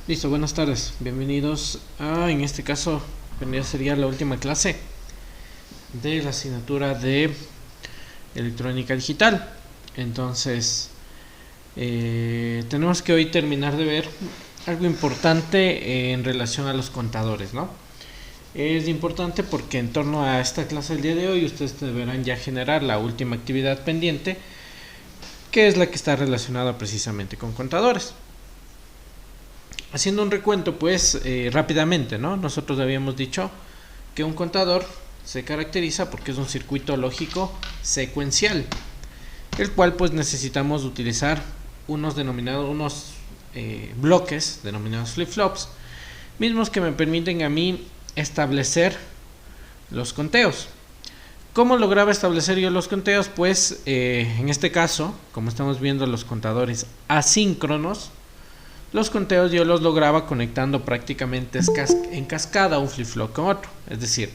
Listo, buenas tardes. Bienvenidos a, en este caso, sería la última clase de la asignatura de electrónica digital. Entonces, tenemos que hoy terminar de ver algo importante en relación a los contadores, ¿no? Es importante porque en torno a esta clase del día de hoy ustedes deberán ya generar la última actividad pendiente, que es la que está relacionada precisamente con contadores. Haciendo un recuento, pues, rápidamente, ¿no? Nosotros habíamos dicho que un contador se caracteriza porque es un circuito lógico secuencial, el cual pues necesitamos utilizar unos bloques denominados flip-flops, mismos que me permiten a mí establecer los conteos. ¿Cómo lograba establecer yo los conteos? Pues en este caso, como estamos viendo los contadores asíncronos, los conteos yo los lograba conectando prácticamente en cascada un flip-flop con otro. Es decir,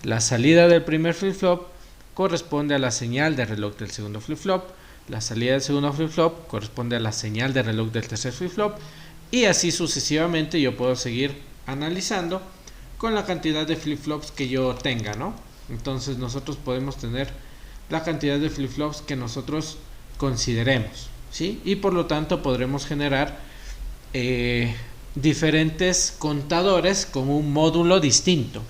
la salida del primer flip-flop corresponde a la señal de reloj del segundo flip-flop, la salida del segundo flip-flop corresponde a la señal de reloj del tercer flip-flop, y así sucesivamente yo puedo seguir analizando con la cantidad de flip-flops que yo tenga, ¿no? Entonces nosotros podemos tener la cantidad de flip-flops que nosotros consideremos, ¿sí? Y por lo tanto podremos generar diferentes contadores con un módulo distinto,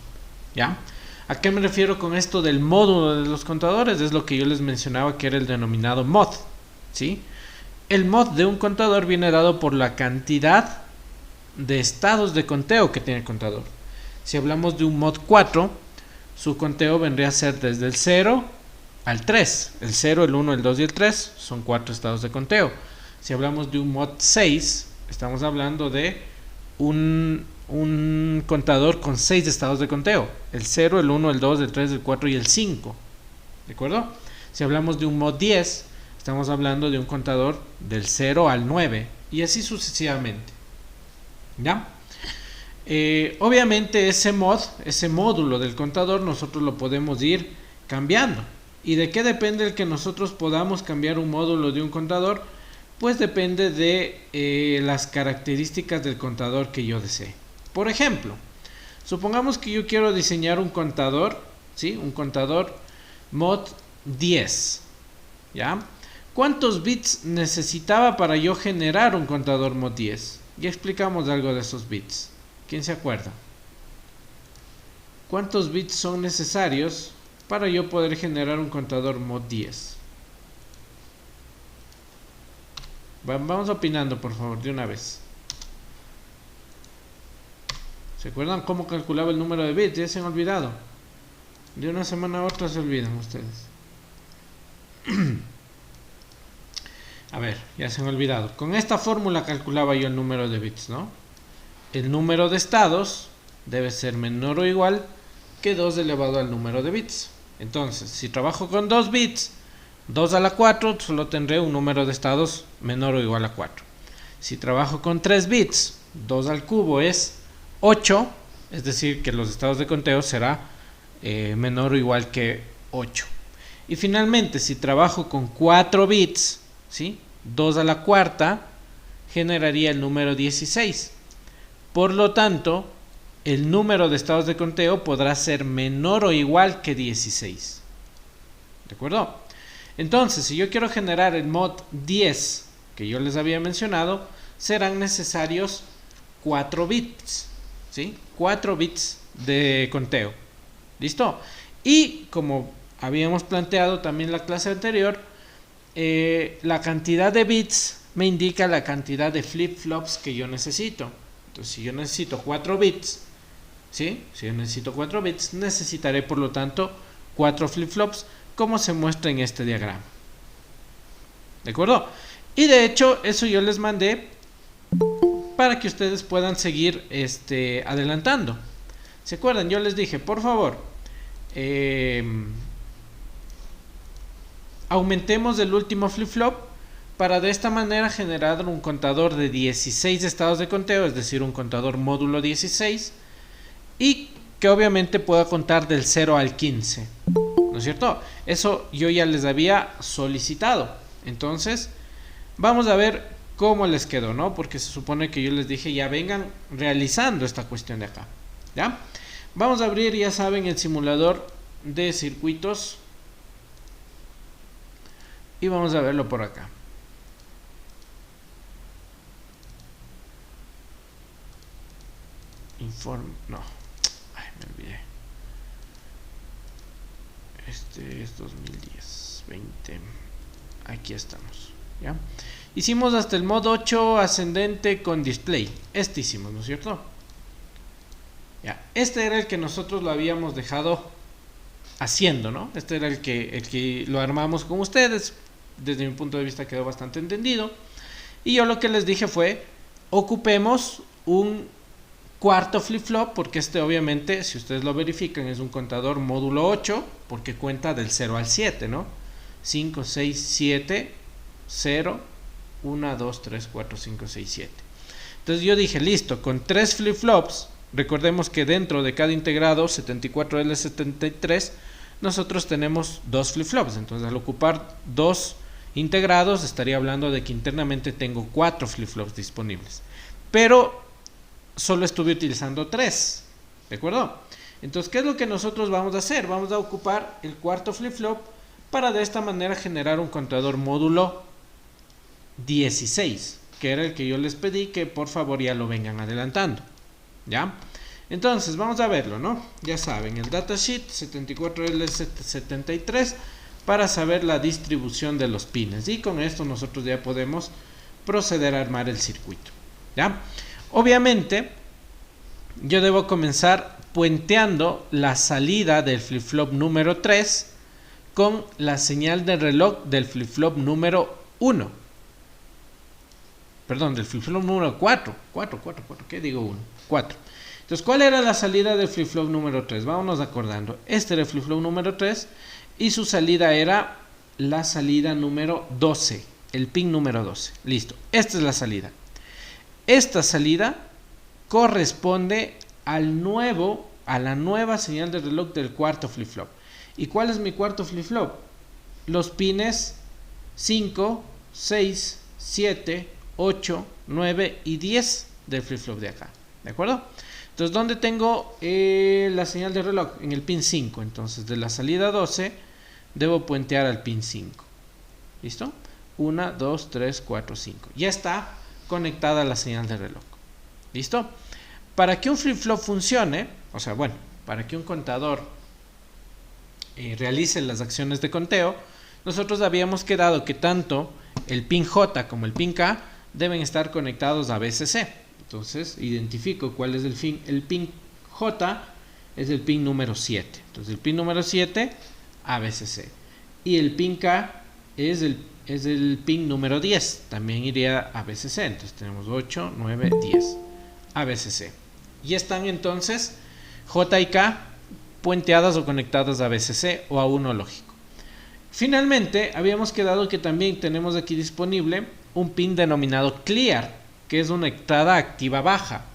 ¿ya? ¿A qué me refiero con esto del módulo de los contadores? Es lo que yo les mencionaba, que era el denominado mod, ¿sí? El mod de un contador viene dado por la cantidad de estados de conteo que tiene el contador. Si hablamos de un mod 4, su conteo vendría a ser desde el 0 al 3. El 0, el 1, el 2 y el 3 son 4 estados de conteo. Si hablamos de un mod 6, estamos hablando de un contador con 6 estados de conteo: el 0, el 1, el 2, el 3, el 4 y el 5. ¿De acuerdo? Si hablamos de un mod 10, estamos hablando de un contador del 0 al 9 y así sucesivamente. ¿Ya? Obviamente ese módulo del contador nosotros lo podemos ir cambiando. ¿Y de qué depende el que nosotros podamos cambiar un módulo de un contador? Pues depende de las características del contador que yo desee. Por ejemplo, supongamos que yo quiero diseñar un contador, ¿sí? Un contador mod 10, ¿ya? ¿Cuántos bits necesitaba para yo generar un contador mod 10? Ya explicamos algo de esos bits. ¿Quién se acuerda? ¿Cuántos bits son necesarios para yo poder generar un contador mod 10? Vamos opinando, por favor, de una vez. ¿Se acuerdan cómo calculaba el número de bits? Ya se han olvidado. De una semana a otra se olvidan ustedes. A ver, ya se han olvidado. Con esta fórmula calculaba yo el número de bits, ¿no? El número de estados debe ser menor o igual que 2 elevado al número de bits. Entonces, si trabajo con 2 bits, 2 a la 4, solo tendré un número de estados menor o igual a 4. Si trabajo con 3 bits, 2 al cubo es 8, es decir que los estados de conteo será menor o igual que 8. Y finalmente, si trabajo con 4 bits, ¿sí? 2 a la cuarta generaría el número 16. Por lo tanto, el número de estados de conteo podrá ser menor o igual que 16. ¿De acuerdo? Entonces, si yo quiero generar el mod 10 que yo les había mencionado, serán necesarios 4 bits, ¿sí? 4 bits de conteo. ¿Listo? Y como habíamos planteado también en la clase anterior, la cantidad de bits me indica la cantidad de flip-flops que yo necesito. Entonces, si yo necesito 4 bits, ¿sí? Si yo necesito 4 bits, necesitaré por lo tanto 4 flip-flops, como se muestra en este diagrama. ¿De acuerdo? Y de hecho, eso yo les mandé para que ustedes puedan seguir adelantando. ¿Se acuerdan? Yo les dije, por favor, aumentemos el último flip-flop para de esta manera generar un contador de 16 estados de conteo, es decir, un contador módulo 16, y que obviamente pueda contar del 0 al 15. ¿No es cierto? Eso yo ya les había solicitado. Entonces, vamos a ver cómo les quedó, ¿no? Porque se supone que yo les dije ya vengan realizando esta cuestión de acá, ¿ya? Vamos a abrir, ya saben, el simulador de circuitos y vamos a verlo por acá. No, ay, me olvidé. Este es 2010, 20. Aquí estamos, ¿ya? Hicimos hasta el modo 8 ascendente con display. Este hicimos, ¿no es cierto? Ya, este era el que nosotros lo habíamos dejado haciendo, ¿no? Este era el que lo armamos con ustedes. Desde mi punto de vista quedó bastante entendido. Y yo lo que les dije fue, ocupemos un cuarto flip-flop, porque este obviamente, si ustedes lo verifican, es un contador módulo 8, porque cuenta del 0 al 7, ¿no? 5, 6, 7, 0, 1, 2, 3, 4, 5, 6, 7. Entonces yo dije, listo, con 3 flip-flops, recordemos que dentro de cada integrado 74L73, nosotros tenemos 2 flip-flops. Entonces al ocupar 2 integrados, estaría hablando de que internamente tengo 4 flip-flops disponibles. Pero solo estuve utilizando 3, ¿de acuerdo? Entonces, ¿qué es lo que nosotros vamos a hacer? Vamos a ocupar el cuarto flip-flop para de esta manera generar un contador módulo 16, que era el que yo les pedí que por favor ya lo vengan adelantando, ¿ya? Entonces, vamos a verlo, ¿no? Ya saben, el datasheet 74L73 para saber la distribución de los pines, y con esto nosotros ya podemos proceder a armar el circuito, ¿ya? Obviamente, yo debo comenzar puenteando la salida del flip-flop número 3 con la señal de reloj del flip-flop número 1. Perdón, del flip-flop número 4. 4, ¿qué digo 1? 4. Entonces, ¿cuál era la salida del flip-flop número 3? Vámonos acordando. Este era el flip-flop número 3 y su salida era la salida número 12. El pin número 12. Listo. Esta es la salida. Esta salida corresponde a la nueva señal de reloj del cuarto flip-flop. ¿Y cuál es mi cuarto flip-flop? Los pines 5, 6, 7, 8, 9 y 10 del flip-flop de acá. ¿De acuerdo? Entonces, ¿dónde tengo la señal de reloj? En el pin 5. Entonces, de la salida 12, debo puentear al pin 5. ¿Listo? 1, 2, 3, 4, 5. Ya está conectada la señal de reloj. ¿Listo? Para que un flip-flop funcione, o sea, bueno, para que un contador realice las acciones de conteo, nosotros habíamos quedado que tanto el pin J como el pin K deben estar conectados a VCC. Entonces, identifico cuál es el pin J es el pin número 7. Entonces, el pin número 7 a VCC. Y el pin K es el pin número 10, también iría a VCC. Entonces tenemos 8, 9, 10 a VCC. Y están entonces J y K puenteadas o conectadas a VCC o a 1 lógico. Finalmente, habíamos quedado que también tenemos aquí disponible un pin denominado Clear, que es una entrada activa baja.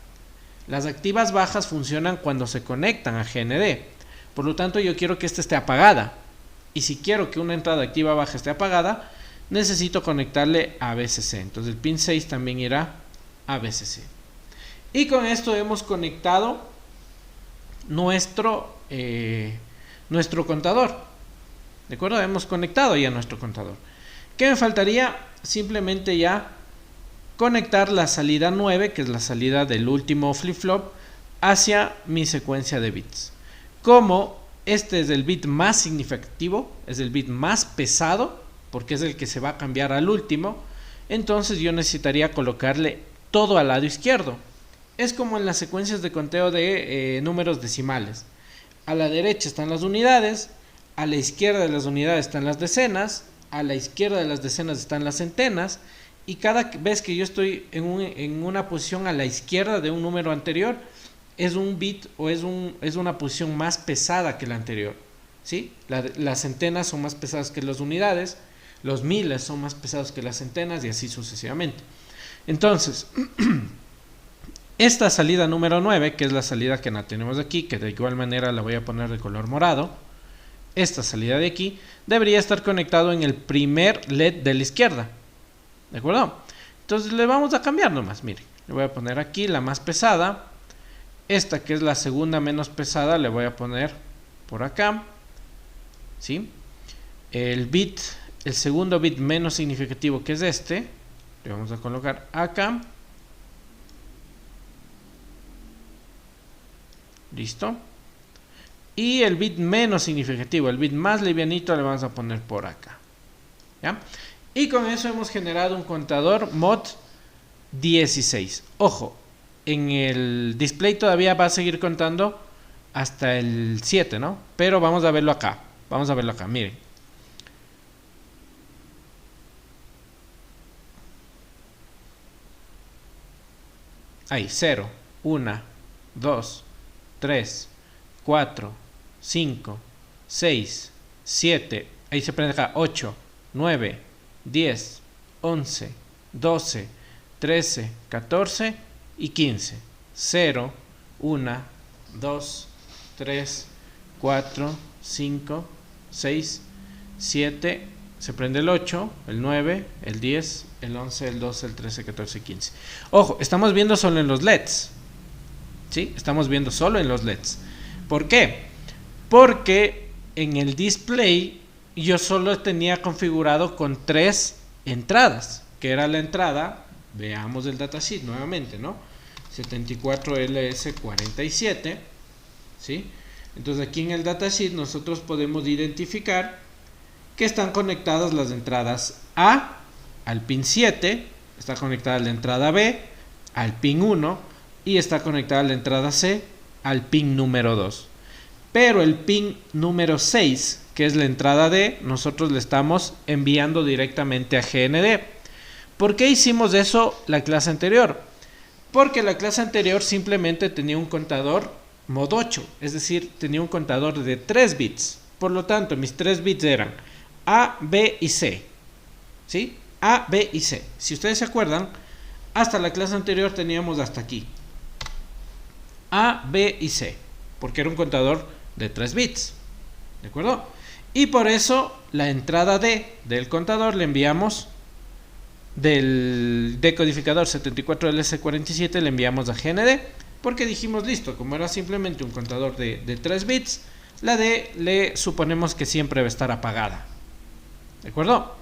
Las activas bajas funcionan cuando se conectan a GND. Por lo tanto, yo quiero que esta esté apagada. Y si quiero que una entrada activa baja esté apagada, necesito conectarle a VCC. Entonces el pin 6 también irá a VCC. Y con esto hemos conectado nuestro contador. ¿De acuerdo? Hemos conectado ya nuestro contador. ¿Qué me faltaría? Simplemente ya conectar la salida 9, que es la salida del último flip-flop, hacia mi secuencia de bits. Como este es el bit más significativo, es el bit más pesado, porque es el que se va a cambiar al último, entonces yo necesitaría colocarle todo al lado izquierdo. Es como en las secuencias de conteo de números decimales. A la derecha están las unidades, a la izquierda de las unidades están las decenas, a la izquierda de las decenas están las centenas, y cada vez que yo estoy en una posición a la izquierda de un número anterior, es un bit o es una posición más pesada que la anterior, ¿sí? Las centenas son más pesadas que las unidades, los miles son más pesados que las centenas y así sucesivamente. Entonces, esta salida número 9, que es la salida que la tenemos aquí, que de igual manera la voy a poner de color morado, esta salida de aquí debería estar conectado en el primer LED de la izquierda, ¿de acuerdo? Entonces le vamos a cambiar nomás, miren. Le voy a poner aquí la más pesada. Esta que es la segunda menos pesada le voy a poner por acá. ¿Sí? El segundo bit menos significativo, que es este, le vamos a colocar acá. Listo. Y el bit menos significativo, el bit más livianito, le vamos a poner por acá. ¿Ya? Y con eso hemos generado un contador mod 16. Ojo, en el display todavía va a seguir contando hasta el 7, ¿no? Pero vamos a verlo acá. Vamos a verlo acá, miren. Ahí, 0, 1, 2, 3, 4, 5, 6, 7. Ahí se prende acá, 8, 9, 10, 11, 12, 13, 14 y 15. 0, 1, 2, 3, 4, 5, 6, 7. Se prende el 8, el 9, el 10, el 11, el 12, el 13, 14 y 15. Ojo, estamos viendo solo en los LEDs. ¿Sí? Estamos viendo solo en los LEDs. ¿Por qué? Porque en el display yo solo tenía configurado con 3 entradas, que era la entrada, veamos el datasheet nuevamente, ¿no? 74LS47, ¿sí? Entonces aquí en el datasheet nosotros podemos identificar que están conectadas las entradas A al pin 7, está conectada la entrada B al pin 1 y está conectada la entrada C al pin número 2. Pero el pin número 6, que es la entrada D, nosotros le estamos enviando directamente a GND. ¿Por qué hicimos eso la clase anterior? Porque la clase anterior simplemente tenía un contador mod 8, es decir, tenía un contador de 3 bits. Por lo tanto, mis 3 bits eran A, B y C. ¿Sí? A, B y C. Si ustedes se acuerdan, hasta la clase anterior teníamos hasta aquí. A, B y C. Porque era un contador de 3 bits. ¿De acuerdo? Y por eso la entrada D del contador le enviamos del decodificador 74LS47, le enviamos a GND. Porque dijimos, listo, como era simplemente un contador de 3 bits, la D le suponemos que siempre va a estar apagada. ¿De acuerdo?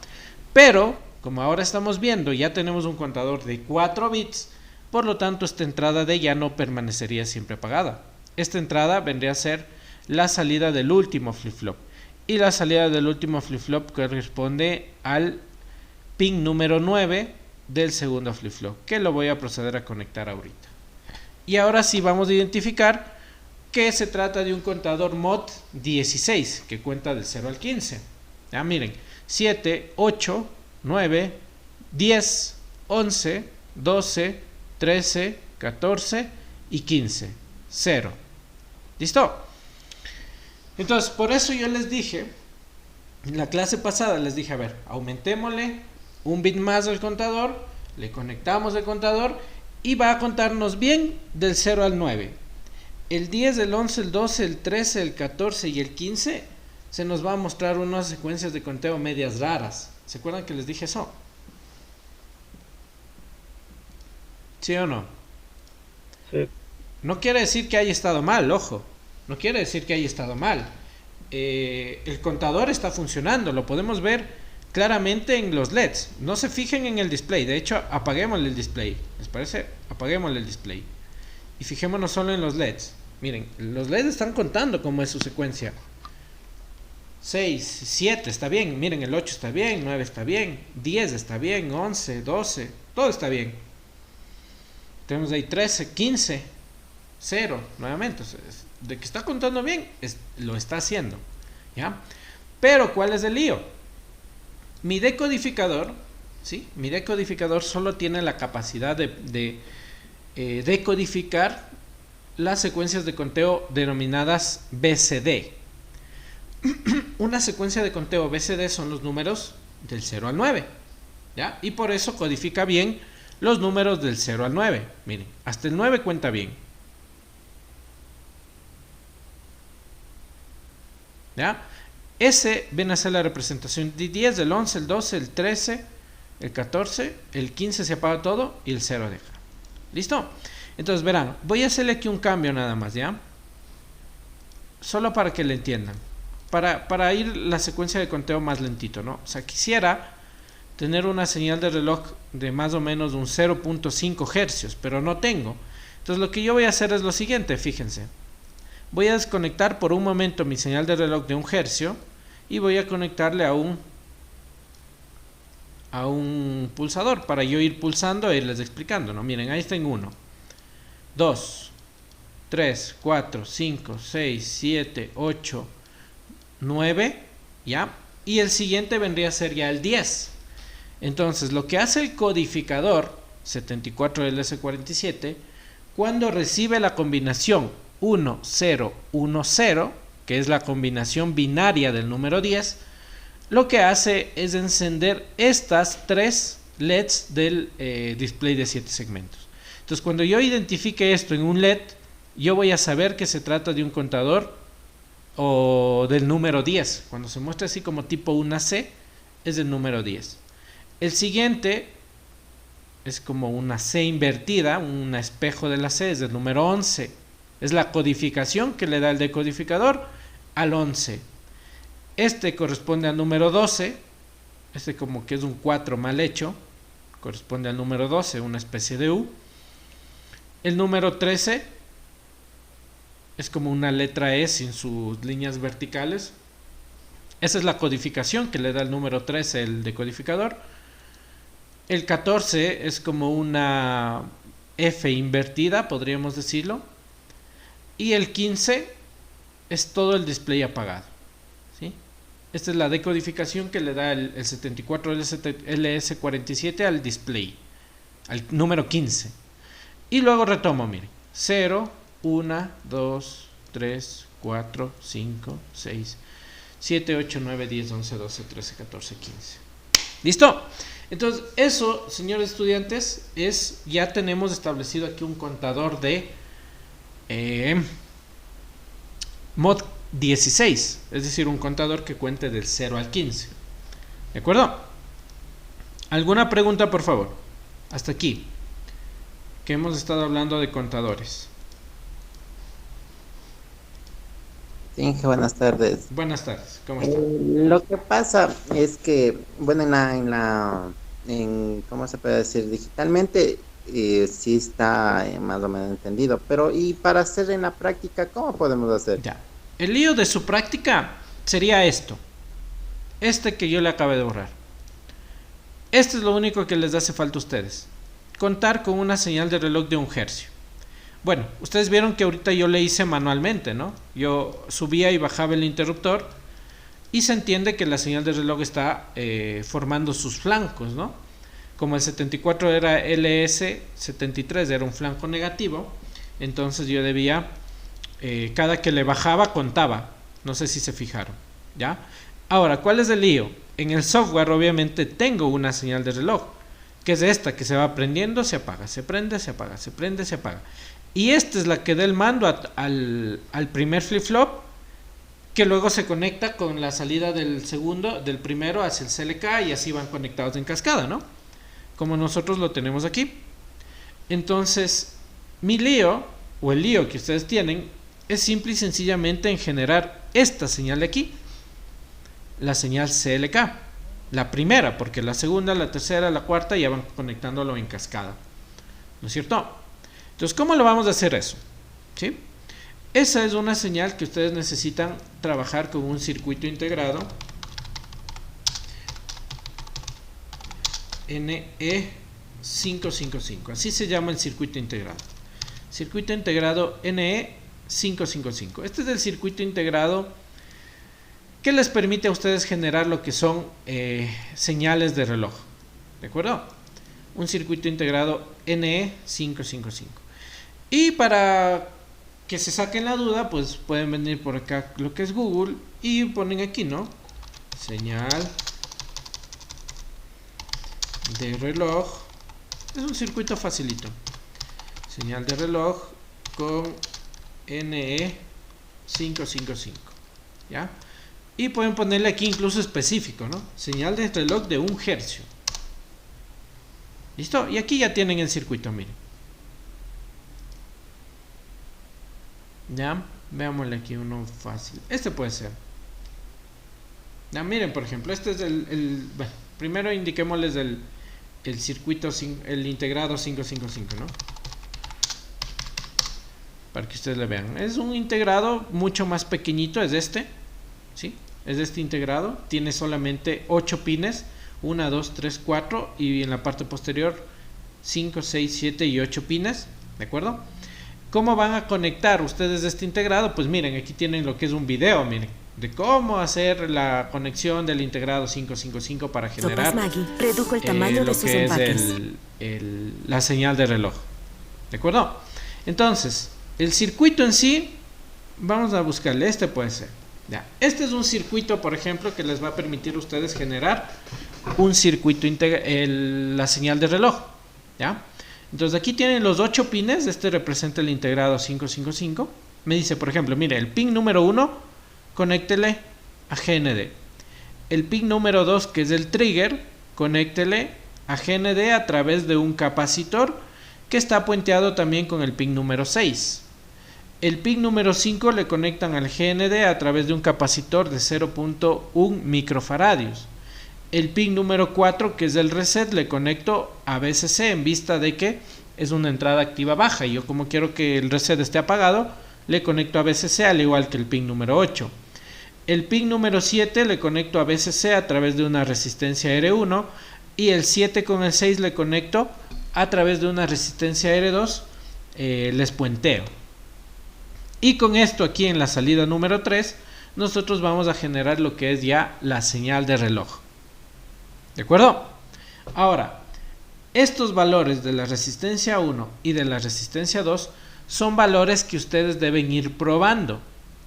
Pero, como ahora estamos viendo, ya tenemos un contador de 4 bits, por lo tanto esta entrada D ya no permanecería siempre apagada. Esta entrada vendría a ser la salida del último flip-flop. Y la salida del último flip-flop corresponde al pin número 9 del segundo flip-flop, que lo voy a proceder a conectar ahorita. Y ahora sí vamos a identificar que se trata de un contador mod 16, que cuenta del 0 al 15. Ya miren, 7, 8, 9, 10, 11, 12, 13, 14 y 15. 0. ¿Listo? Entonces, por eso yo les dije, en la clase pasada les dije, a ver, aumentémosle un bit más al contador, le conectamos el contador y va a contarnos bien del 0 al 9. El 10, el 11, el 12, el 13, el 14 y el 15 se nos va a mostrar unas secuencias de conteo medias raras. ¿Se acuerdan que les dije eso? ¿Sí o no? Sí. No quiere decir que haya estado mal, ojo. No quiere decir que haya estado mal. El contador está funcionando, lo podemos ver claramente en los LEDs. No se fijen en el display, de hecho apaguemos el display. ¿Les parece? Apaguemos el display. Y fijémonos solo en los LEDs. Miren, los LEDs están contando cómo es su secuencia. 6, 7 está bien, miren el 8 está bien, 9 está bien, 10 está bien, 11, 12, todo está bien. Tenemos ahí 13, 15, 0, nuevamente. O sea, de que está contando bien, lo está haciendo. ¿Ya? Pero, ¿cuál es el lío? Mi decodificador, ¿sí? Mi decodificador solo tiene la capacidad de decodificar las secuencias de conteo denominadas BCD. Una secuencia de conteo BCD son los números del 0 al 9. ¿Ya? Y por eso codifica bien los números del 0 al 9. Miren, hasta el 9 cuenta bien. ¿Ya? Ese viene a ser la representación de 10, del 11, el 12, el 13, el 14, el 15 se apaga todo y el 0 deja. ¿Listo? Entonces verán, voy a hacerle aquí un cambio nada más, ¿ya? Solo para que le entiendan. Para ir la secuencia de conteo más lentito, ¿no? O sea, quisiera tener una señal de reloj de más o menos un 0.5 hercios, pero no tengo. Entonces lo que yo voy a hacer es lo siguiente, fíjense. Voy a desconectar por un momento mi señal de reloj de 1 hercio y voy a conectarle a un pulsador para yo ir pulsando e irles explicando, ¿no? Miren, ahí tengo 1, 2, 3, 4, 5, 6, 7, 8, 9, ¿ya? Y el siguiente vendría a ser ya el 10. Entonces, lo que hace el codificador 74LS47, cuando recibe la combinación 1, 0, 1, 0, que es la combinación binaria del número 10, lo que hace es encender estas 3 LEDs del display de 7 segmentos. Entonces, cuando yo identifique esto en un LED, yo voy a saber que se trata de un contador o del número 10. Cuando se muestra así como tipo una C, es del número 10. El siguiente es como una C invertida, un espejo de la C, es del número 11. Es la codificación que le da el decodificador al 11. Este corresponde al número 12. Este como que es un 4 mal hecho. Corresponde al número 12, una especie de U. El número 13 es como una letra E sin sus líneas verticales. Esa es la codificación que le da el número 13 el decodificador. El 14 es como una F invertida, podríamos decirlo. Y el 15 es todo el display apagado, ¿sí? Esta es la decodificación que le da el 74LS47 al display, al número 15. Y luego retomo, miren, 0, 1, 2, 3, 4, 5, 6, 7, 8, 9, 10, 11, 12, 13, 14, 15. ¿Listo? Entonces, eso, señores estudiantes, ya tenemos establecido aquí un contador de mod 16, es decir, un contador que cuente del 0 al 15. ¿De acuerdo? ¿Alguna pregunta, por favor? Hasta aquí, que hemos estado hablando de contadores. Sí, buenas tardes. Buenas tardes, ¿cómo está? Lo que pasa es que, bueno, ¿cómo se puede decir? Digitalmente sí está más o menos entendido, pero y para hacer en la práctica, ¿cómo podemos hacer? Ya. El lío de su práctica sería esto. Este que yo le acabé de borrar. Este es lo único que les hace falta a ustedes. Contar con una señal de reloj de 1 hercio. Bueno, ustedes vieron que ahorita yo le hice manualmente, ¿no? Yo subía y bajaba el interruptor y se entiende que la señal de reloj está formando sus flancos, ¿no? Como el 74 era LS73, era un flanco negativo, entonces yo debía, cada que le bajaba contaba, no sé si se fijaron, ¿ya? Ahora, ¿cuál es el lío? En el software obviamente tengo una señal de reloj, que es esta, que se va prendiendo, se apaga, se prende, se apaga, se prende, se apaga. Y esta es la que da el mando al primer flip-flop, que luego se conecta con la salida del primero hacia el CLK y así van conectados en cascada, ¿no? Como nosotros lo tenemos aquí. Entonces, mi lío, o el lío que ustedes tienen, es simple y sencillamente en generar esta señal de aquí, la señal CLK, la primera, porque la segunda, la tercera, la cuarta ya van conectándolo en cascada, ¿no es cierto? Entonces, ¿cómo lo vamos a hacer eso? ¿Sí? Esa es una señal que ustedes necesitan trabajar con un circuito integrado NE555. Así se llama el circuito integrado. Circuito integrado NE555. Este es el circuito integrado que les permite a ustedes generar lo que son señales de reloj. ¿De acuerdo? Un circuito integrado NE555. Y para que se saquen la duda, pues pueden venir por acá lo que es Google y ponen aquí, ¿no? Señal de reloj. Es un circuito facilito. Señal de reloj con NE555. ¿Ya? Y pueden ponerle aquí incluso específico, ¿no? Señal de reloj de 1 hercio. ¿Listo? Y aquí ya tienen el circuito, miren. Ya, veámosle aquí uno fácil. Este puede ser. Ya, miren, por ejemplo, este es bueno, primero indiquémosles el circuito, el integrado 555, ¿no? Para que ustedes le vean. Es un integrado mucho más pequeñito, es este, ¿sí? Es este integrado, tiene solamente 8 pines, 1, 2, 3, 4, y en la parte posterior 5, 6, 7 y 8 pines, ¿de acuerdo? ¿Cómo van a conectar ustedes este integrado? Pues miren, aquí tienen lo que es un video, miren, de cómo hacer la conexión del integrado 555 para generar redujo el tamaño de sus empaques. La señal de reloj, ¿de acuerdo? Entonces, el circuito en sí, vamos a buscarle, este puede ser. Ya. Este es un circuito, por ejemplo, que les va a permitir a ustedes generar un circuito, la señal de reloj, ¿ya? Entonces aquí tienen los 8 pines, este representa el integrado 555. Me dice, por ejemplo, mire, el pin número 1, conéctele a GND. El pin número 2, que es el trigger, conéctele a GND a través de un capacitor que está puenteado también con el pin número 6. El pin número 5 le conectan al GND a través de un capacitor de 0.1 microfaradios. El pin número 4, que es el reset, le conecto a VCC en vista de que es una entrada activa baja. Y yo, como quiero que el reset esté apagado, le conecto a VCC al igual que el pin número 8. El pin número 7 le conecto a VCC a través de una resistencia R1. Y el 7 con el 6 le conecto a través de una resistencia R2. Les puenteo. Y con esto aquí en la salida número 3, nosotros vamos a generar lo que es ya la señal de reloj. ¿De acuerdo? Ahora, estos valores de la resistencia 1 y de la resistencia 2 son valores que ustedes deben ir probando,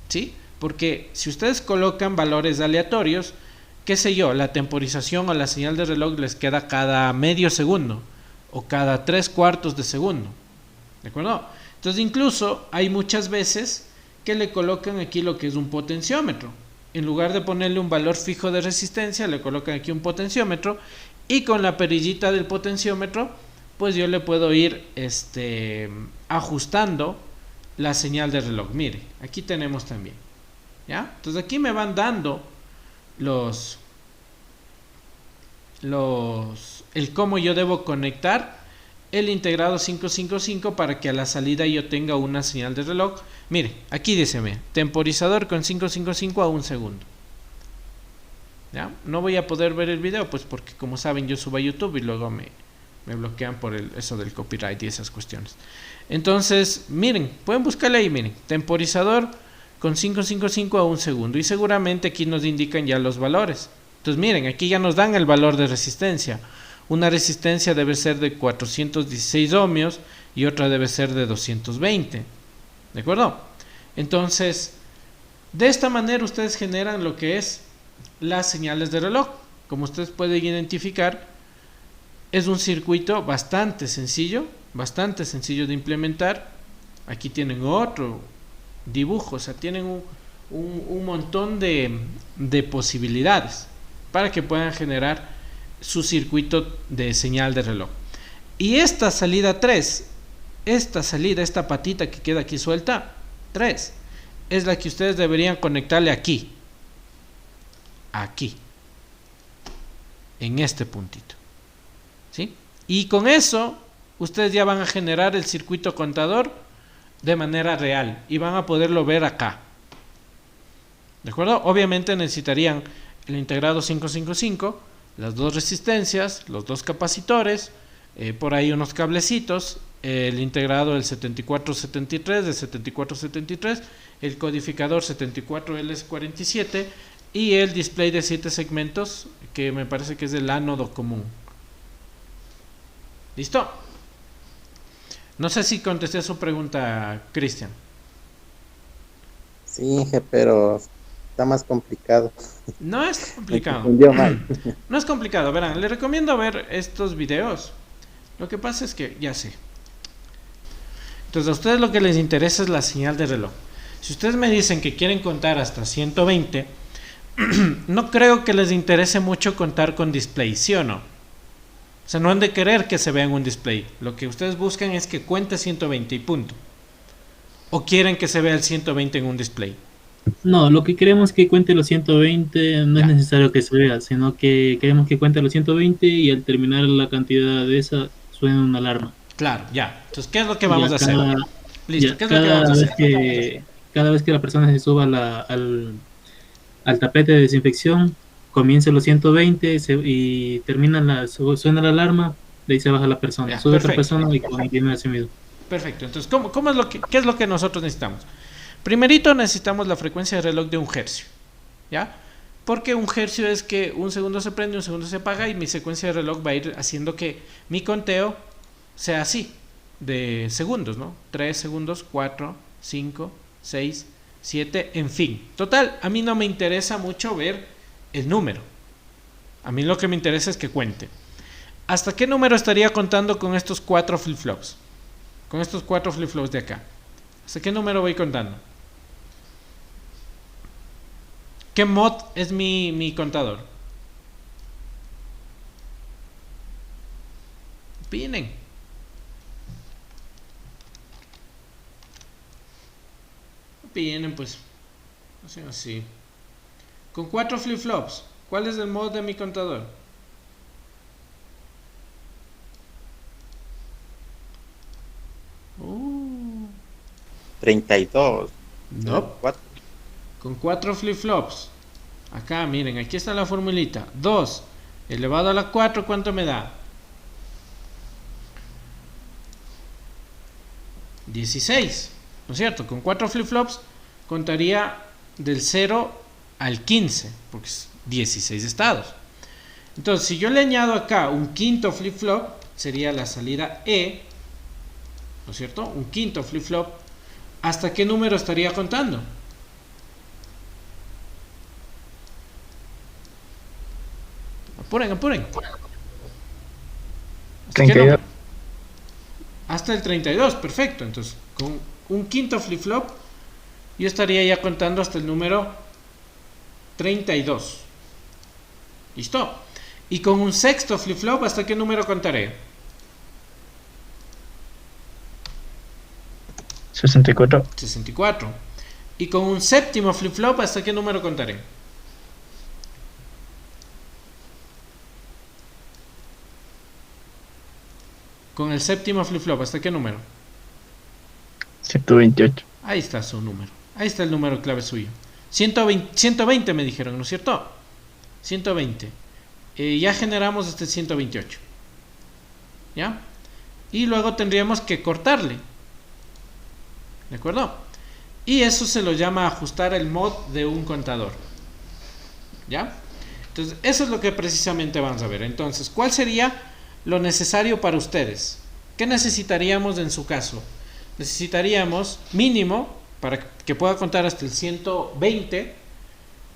¿sí? Porque si ustedes colocan valores aleatorios, qué sé yo, la temporización o la señal de reloj les queda cada medio segundo o cada 3/4 de segundo. ¿De acuerdo? Entonces incluso hay muchas veces que le colocan aquí lo que es un potenciómetro. En lugar de ponerle un valor fijo de resistencia, le colocan aquí un potenciómetro, y con la perillita del potenciómetro, pues yo le puedo ir ajustando la señal de reloj. Mire, aquí tenemos también, ¿ya? Entonces aquí me van dando el cómo yo debo conectar el integrado 555 para que a la salida yo tenga una señal de reloj. Mire, aquí dice, temporizador con 555 a 1 segundo. ¿Ya? No voy a poder ver el video, pues porque como saben yo subo a YouTube y luego me bloquean por eso del copyright y esas cuestiones. Entonces, miren, pueden buscarle ahí, miren, temporizador con 555 a 1 segundo, y seguramente aquí nos indican ya los valores. Entonces miren, aquí ya nos dan el valor de resistencia. Una resistencia debe ser de 416 ohmios y otra debe ser de 220. ¿De acuerdo? Entonces, de esta manera ustedes generan lo que es las señales de reloj. Como ustedes pueden identificar, es un circuito bastante sencillo de implementar. Aquí tienen otro dibujo, o sea, tienen un montón de posibilidades para que puedan generar su circuito de señal de reloj. Y esta salida 3, esta patita que queda aquí suelta, 3, es la que ustedes deberían conectarle aquí, en este puntito, ¿sí? Y con eso ustedes ya van a generar el circuito contador de manera real y van a poderlo ver acá. ¿De acuerdo? Obviamente necesitarían el integrado 555, las dos resistencias, los dos capacitores, por ahí unos cablecitos, el integrado del 7473, del 7473, el codificador 74LS47 y el display de 7 segmentos, que me parece que es el ánodo común. ¿Listo? No sé si contesté a su pregunta, Cristian. Sí, pero está más complicado. No es complicado. No es complicado. Verán, les recomiendo ver estos videos. Lo que pasa es que ya sé. Entonces a ustedes lo que les interesa es la señal de reloj. Si ustedes me dicen que quieren contar hasta 120, no creo que les interese mucho contar con display, ¿sí o no? O sea, no han de querer que se vea en un display. Lo que ustedes buscan es que cuente 120 y punto. ¿O quieren que se vea el 120 en un display? No, lo que queremos que cuente los 120 no Ya. es necesario que se vea, sino que queremos que cuente los 120 y al terminar la cantidad de esa suene una alarma. Claro, ya. Entonces, ¿qué es lo que vamos a hacer? Listo, ¿qué es lo que Cada vamos a vez hacer? cada vez que la persona se suba al tapete de desinfección, comienza los 120 y suena la alarma, de ahí se baja la persona, Ya, sube otra perfecto. persona y continúa así mismo. Perfecto. Entonces, ¿cómo es qué es lo que nosotros necesitamos? Primerito necesitamos la frecuencia de reloj de 1 hercio. ¿Ya? Porque 1 hercio es que un segundo se prende, un segundo se apaga y mi secuencia de reloj va a ir haciendo que mi conteo sea así, de segundos, ¿no? 3 segundos, 4, 5, 6, 7, en fin. Total, a mí no me interesa mucho ver el número. A mí lo que me interesa es que cuente. ¿Hasta qué número estaría contando con estos 4 flip-flops? Con estos 4 flip-flops de acá. ¿Hasta qué número voy contando? ¿Qué mod es mi contador? Opinen. Opinen, pues. Así. Con 4 flip-flops. ¿Cuál es el mod de mi contador? Uh, 32. no. Con 4 flip-flops. Acá, miren, aquí está la formulita. 2 elevado a la 4, ¿cuánto me da? 16. ¿No es cierto? Con 4 flip-flops contaría del 0 al 15, porque es 16 estados. Entonces, si yo le añado acá un quinto flip-flop, sería la salida E, ¿no es cierto? Un quinto flip-flop. ¿Hasta qué número estaría contando? Apuren. ¿Hasta qué 32. número? Hasta el 32, perfecto. Entonces, con un quinto flip-flop, yo estaría ya contando hasta el número 32. ¿Listo? Y con un sexto flip-flop, ¿hasta qué número contaré? 64. 64. Y con un séptimo flip-flop, ¿hasta qué número contaré? Con el séptimo flip-flop, ¿hasta qué número? 128. Ahí está su número. Ahí está el número clave suyo. 120 me dijeron, ¿no es cierto? 120. Ya generamos este 128. ¿Ya? Y luego tendríamos que cortarle. ¿De acuerdo? Y eso se lo llama ajustar el mod de un contador. ¿Ya? Entonces, eso es lo que precisamente vamos a ver. Entonces, ¿cuál sería lo necesario para ustedes? ¿Qué necesitaríamos en su caso? Necesitaríamos mínimo, para que pueda contar hasta el 120,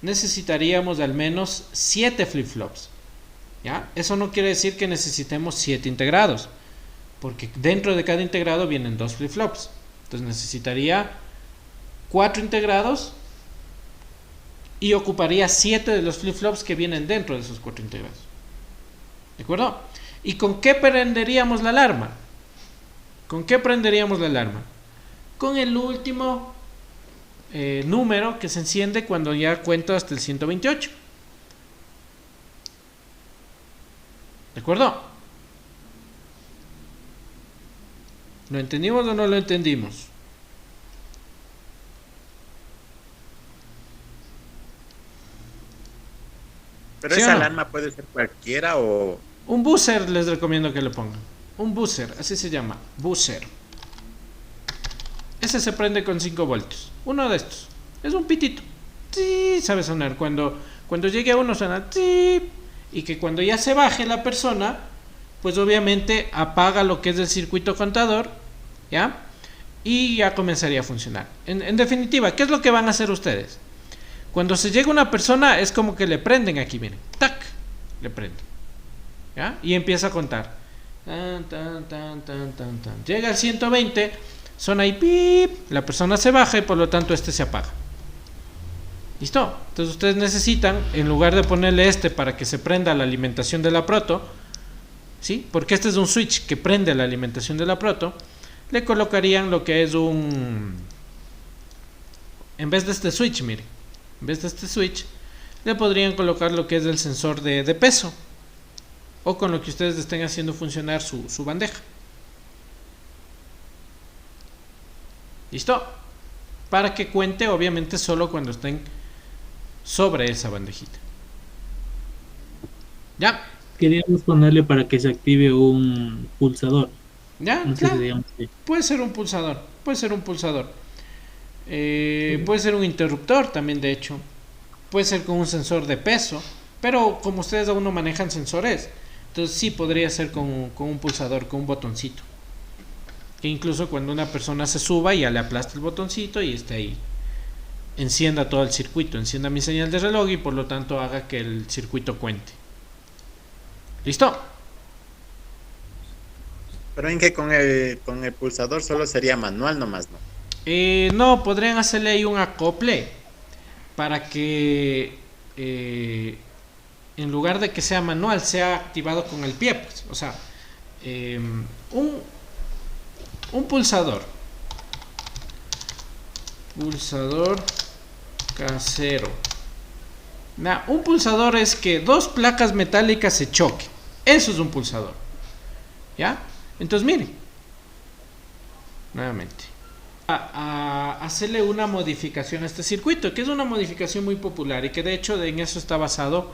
necesitaríamos al menos 7 flip-flops. ¿Ya? Eso no quiere decir que necesitemos 7 integrados, porque dentro de cada integrado vienen 2 flip-flops. Entonces necesitaría 4 integrados y ocuparía 7 de los flip-flops que vienen dentro de esos 4 integrados. ¿De acuerdo? ¿Y con qué prenderíamos la alarma? ¿Con qué prenderíamos la alarma? Con el último número que se enciende cuando ya cuento hasta el 128. ¿De acuerdo? ¿Lo entendimos o no lo entendimos? Pero ¿Sí o esa no? alarma puede ser cualquiera o... Un buzzer les recomiendo que le pongan. Un buzzer, así se llama, buzzer. Ese se prende con 5 voltios. Uno de estos. Es un pitito. Sí, sabe sonar. Cuando llegue a uno suena. Sí, y que cuando ya se baje la persona, pues obviamente apaga lo que es el circuito contador. ¿Ya? Y ya comenzaría a funcionar. En definitiva, ¿qué es lo que van a hacer ustedes? Cuando se llega una persona, es como que le prenden aquí, miren. ¡Tac! Le prenden. ¿Ya? Y empieza a contar. Tan, tan, tan, tan, tan, tan. Llega al 120, suena ahí pip, la persona se baja y por lo tanto este se apaga. ¿Listo? Entonces ustedes necesitan, en lugar de ponerle este para que se prenda la alimentación de la proto, ¿sí? Porque este es un switch que prende la alimentación de la proto. Le colocarían lo que es un... En vez de este switch, mire, en vez de este switch, le podrían colocar lo que es el sensor de peso, o con lo que ustedes estén haciendo funcionar su bandeja. ¿Listo? Para que cuente, obviamente, solo cuando estén sobre esa bandejita. ¿Ya? Queríamos ponerle para que se active un pulsador. ¿Ya? No sé Claro. si digamos que- Puede ser un pulsador. Puede ser un pulsador. Puede ser un interruptor también, de hecho. Puede ser con un sensor de peso. Pero como ustedes aún no manejan sensores, entonces sí podría ser con un pulsador, con un botoncito. Que incluso cuando una persona se suba, ya le aplasta el botoncito y esté ahí. Encienda todo el circuito, encienda mi señal de reloj y por lo tanto haga que el circuito cuente. ¿Listo? Pero en que con el pulsador solo sería manual nomás, ¿no? No, podrían hacerle ahí un acople para que en lugar de que sea manual, sea activado con el pie, pues. O sea, un pulsador casero. Un pulsador es que dos placas metálicas se choquen. Eso es un pulsador. ¿Ya? Entonces miren, nuevamente a hacerle una modificación a este circuito, que es una modificación muy popular y que de hecho en eso está basado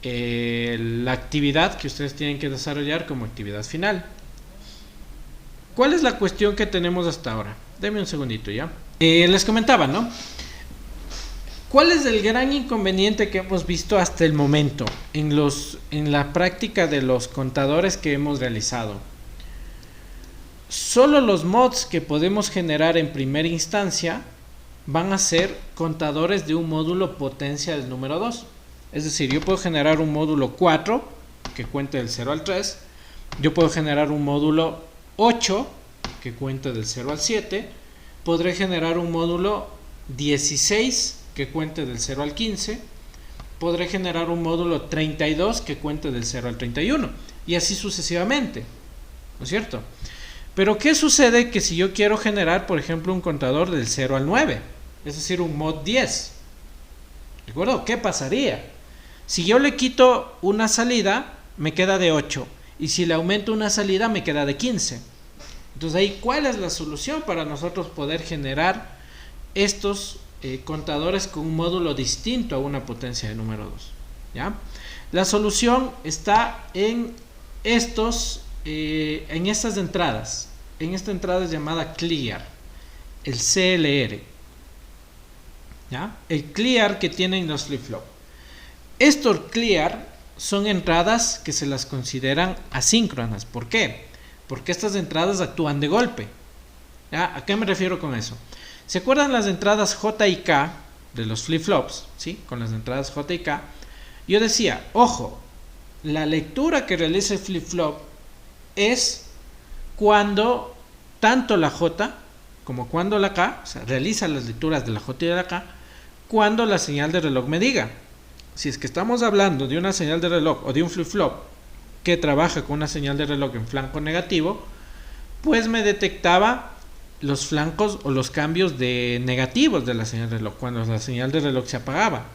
la actividad que ustedes tienen que desarrollar como actividad final. ¿Cuál es la cuestión que tenemos hasta ahora? Denme un segundito, ¿ya? Les comentaba, ¿no? ¿Cuál es el gran inconveniente que hemos visto hasta el momento en la práctica de los contadores que hemos realizado? Solo los mods que podemos generar en primera instancia van a ser contadores de un módulo potencia del número 2. Es decir, yo puedo generar un módulo 4 que cuente del 0 al 3. Yo puedo generar un módulo 8 que cuente del 0 al 7. Podré generar un módulo 16 que cuente del 0 al 15. Podré generar un módulo 32 que cuente del 0 al 31 y así sucesivamente, ¿no es cierto? Pero ¿qué sucede que si yo quiero generar, por ejemplo, un contador del 0 al 9? Es decir, un mod 10. ¿De acuerdo? ¿Qué pasaría? Si yo le quito una salida, me queda de 8. Y si le aumento una salida, me queda de 15. Entonces ahí, ¿cuál es la solución para nosotros poder generar estos contadores con un módulo distinto a una potencia de número 2? ¿Ya? La solución está en estas entradas. En esta entrada llamada clear, el CLR. ¿Ya? El clear que tienen los flip-flop. Estos clear son entradas que se las consideran asíncronas. ¿Por qué? Porque estas entradas actúan de golpe. ¿Ya? ¿A qué me refiero con eso? ¿Se acuerdan las entradas J y K de los flip-flops? ¿Sí? Con las entradas J y K. Yo decía, ojo, la lectura que realiza el flip-flop es cuando tanto la J como cuando la K, o sea, realiza las lecturas de la J y de la K, cuando la señal de reloj me diga. Si es que estamos hablando de una señal de reloj o de un flip-flop que trabaja con una señal de reloj en flanco negativo, pues me detectaba los flancos o los cambios de negativos de la señal de reloj, cuando la señal de reloj se apagaba.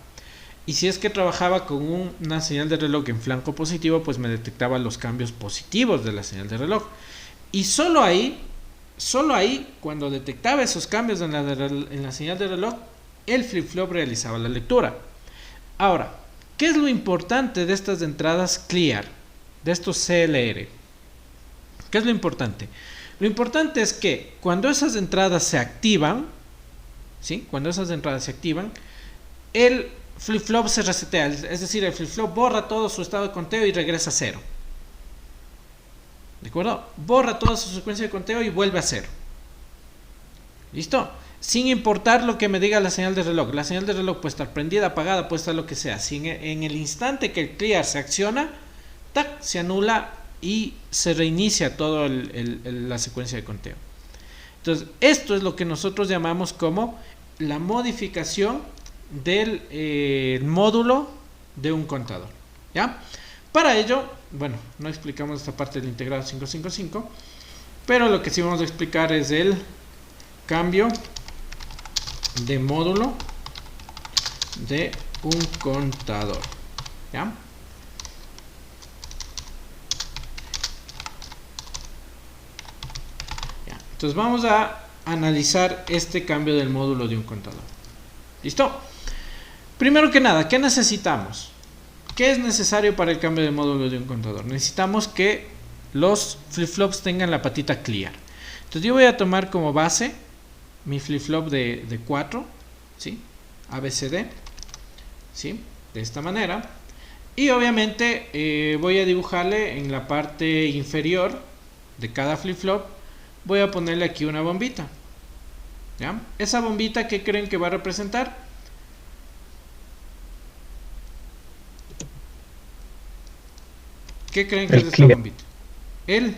Y si es que trabajaba con una señal de reloj en flanco positivo, pues me detectaba los cambios positivos de la señal de reloj. Y solo ahí, cuando detectaba esos cambios en la señal de reloj, el flip-flop realizaba la lectura. Ahora, ¿qué es lo importante de estas entradas clear, de estos CLR? ¿Qué es lo importante? Lo importante es que cuando esas entradas se activan, ¿sí? Cuando esas entradas se activan, el flip-flop se resetea, es decir, el flip-flop borra todo su estado de conteo y regresa a 0. ¿De acuerdo? Borra toda su secuencia de conteo y vuelve a 0. ¿Listo? Sin importar lo que me diga la señal de reloj. La señal de reloj puede estar prendida, apagada, puede estar lo que sea. Si en el instante que el clear se acciona, ¡tac!, se anula y se reinicia toda la secuencia de conteo. Entonces, esto es lo que nosotros llamamos como la modificación del módulo de un contador. ¿Ya? Para ello, bueno, no explicamos esta parte del integrado 555, pero lo que sí vamos a explicar es el cambio de módulo de un contador. ¿Ya? Entonces vamos a analizar este cambio del módulo de un contador. ¿Listo? Primero que nada, ¿qué necesitamos? ¿Qué es necesario para el cambio de módulo de un contador? Necesitamos que los flip-flops tengan la patita clear. Entonces yo voy a tomar como base mi flip-flop de 4, ¿sí? ABCD, ¿sí? De esta manera. Y obviamente voy a dibujarle en la parte inferior de cada flip-flop, voy a ponerle aquí una bombita. ¿Ya? Esa bombita, ¿qué creen que va a representar? ¿Qué creen que es esta bombita? El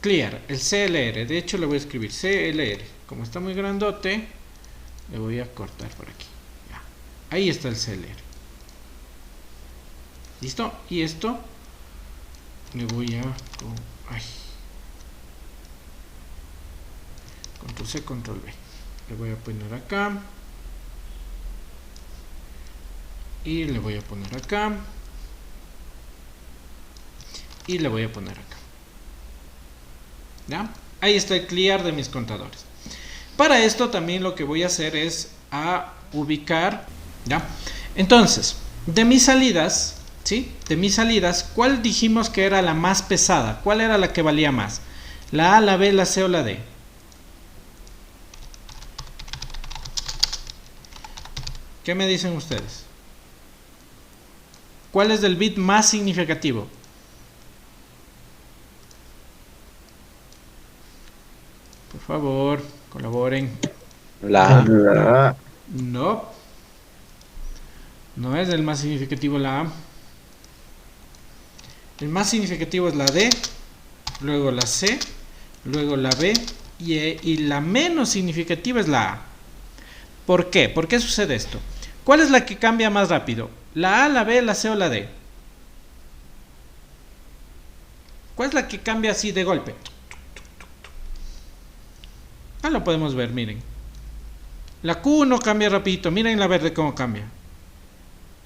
clear, el CLR. De hecho le voy a escribir CLR. Como está muy grandote, le voy a cortar por aquí. Ya. Ahí está el CLR. ¿Listo? Y esto le voy a... Control C, Control V. Le voy a poner acá. Y le voy a poner acá. Y le voy a poner acá. ¿Ya? Ahí está el clear de mis contadores. Para esto también lo que voy a hacer es a ubicar. ¿Ya? Entonces, de mis salidas, ¿sí? De mis salidas, ¿cuál dijimos que era la más pesada? ¿Cuál era la que valía más? ¿La A, la B, la C o la D? ¿Qué me dicen ustedes? ¿Cuál es el bit más significativo? Por favor, colaboren. La No. No es el más significativo la A. El más significativo es la D, luego la C, luego la B y la menos significativa es la A. ¿Por qué? ¿Por qué sucede esto? ¿Cuál es la que cambia más rápido? ¿La A, la B, la C o la D? ¿Cuál es la que cambia así de golpe? Ah, lo podemos ver, miren. La Q1 cambia rapidito, miren la verde cómo cambia.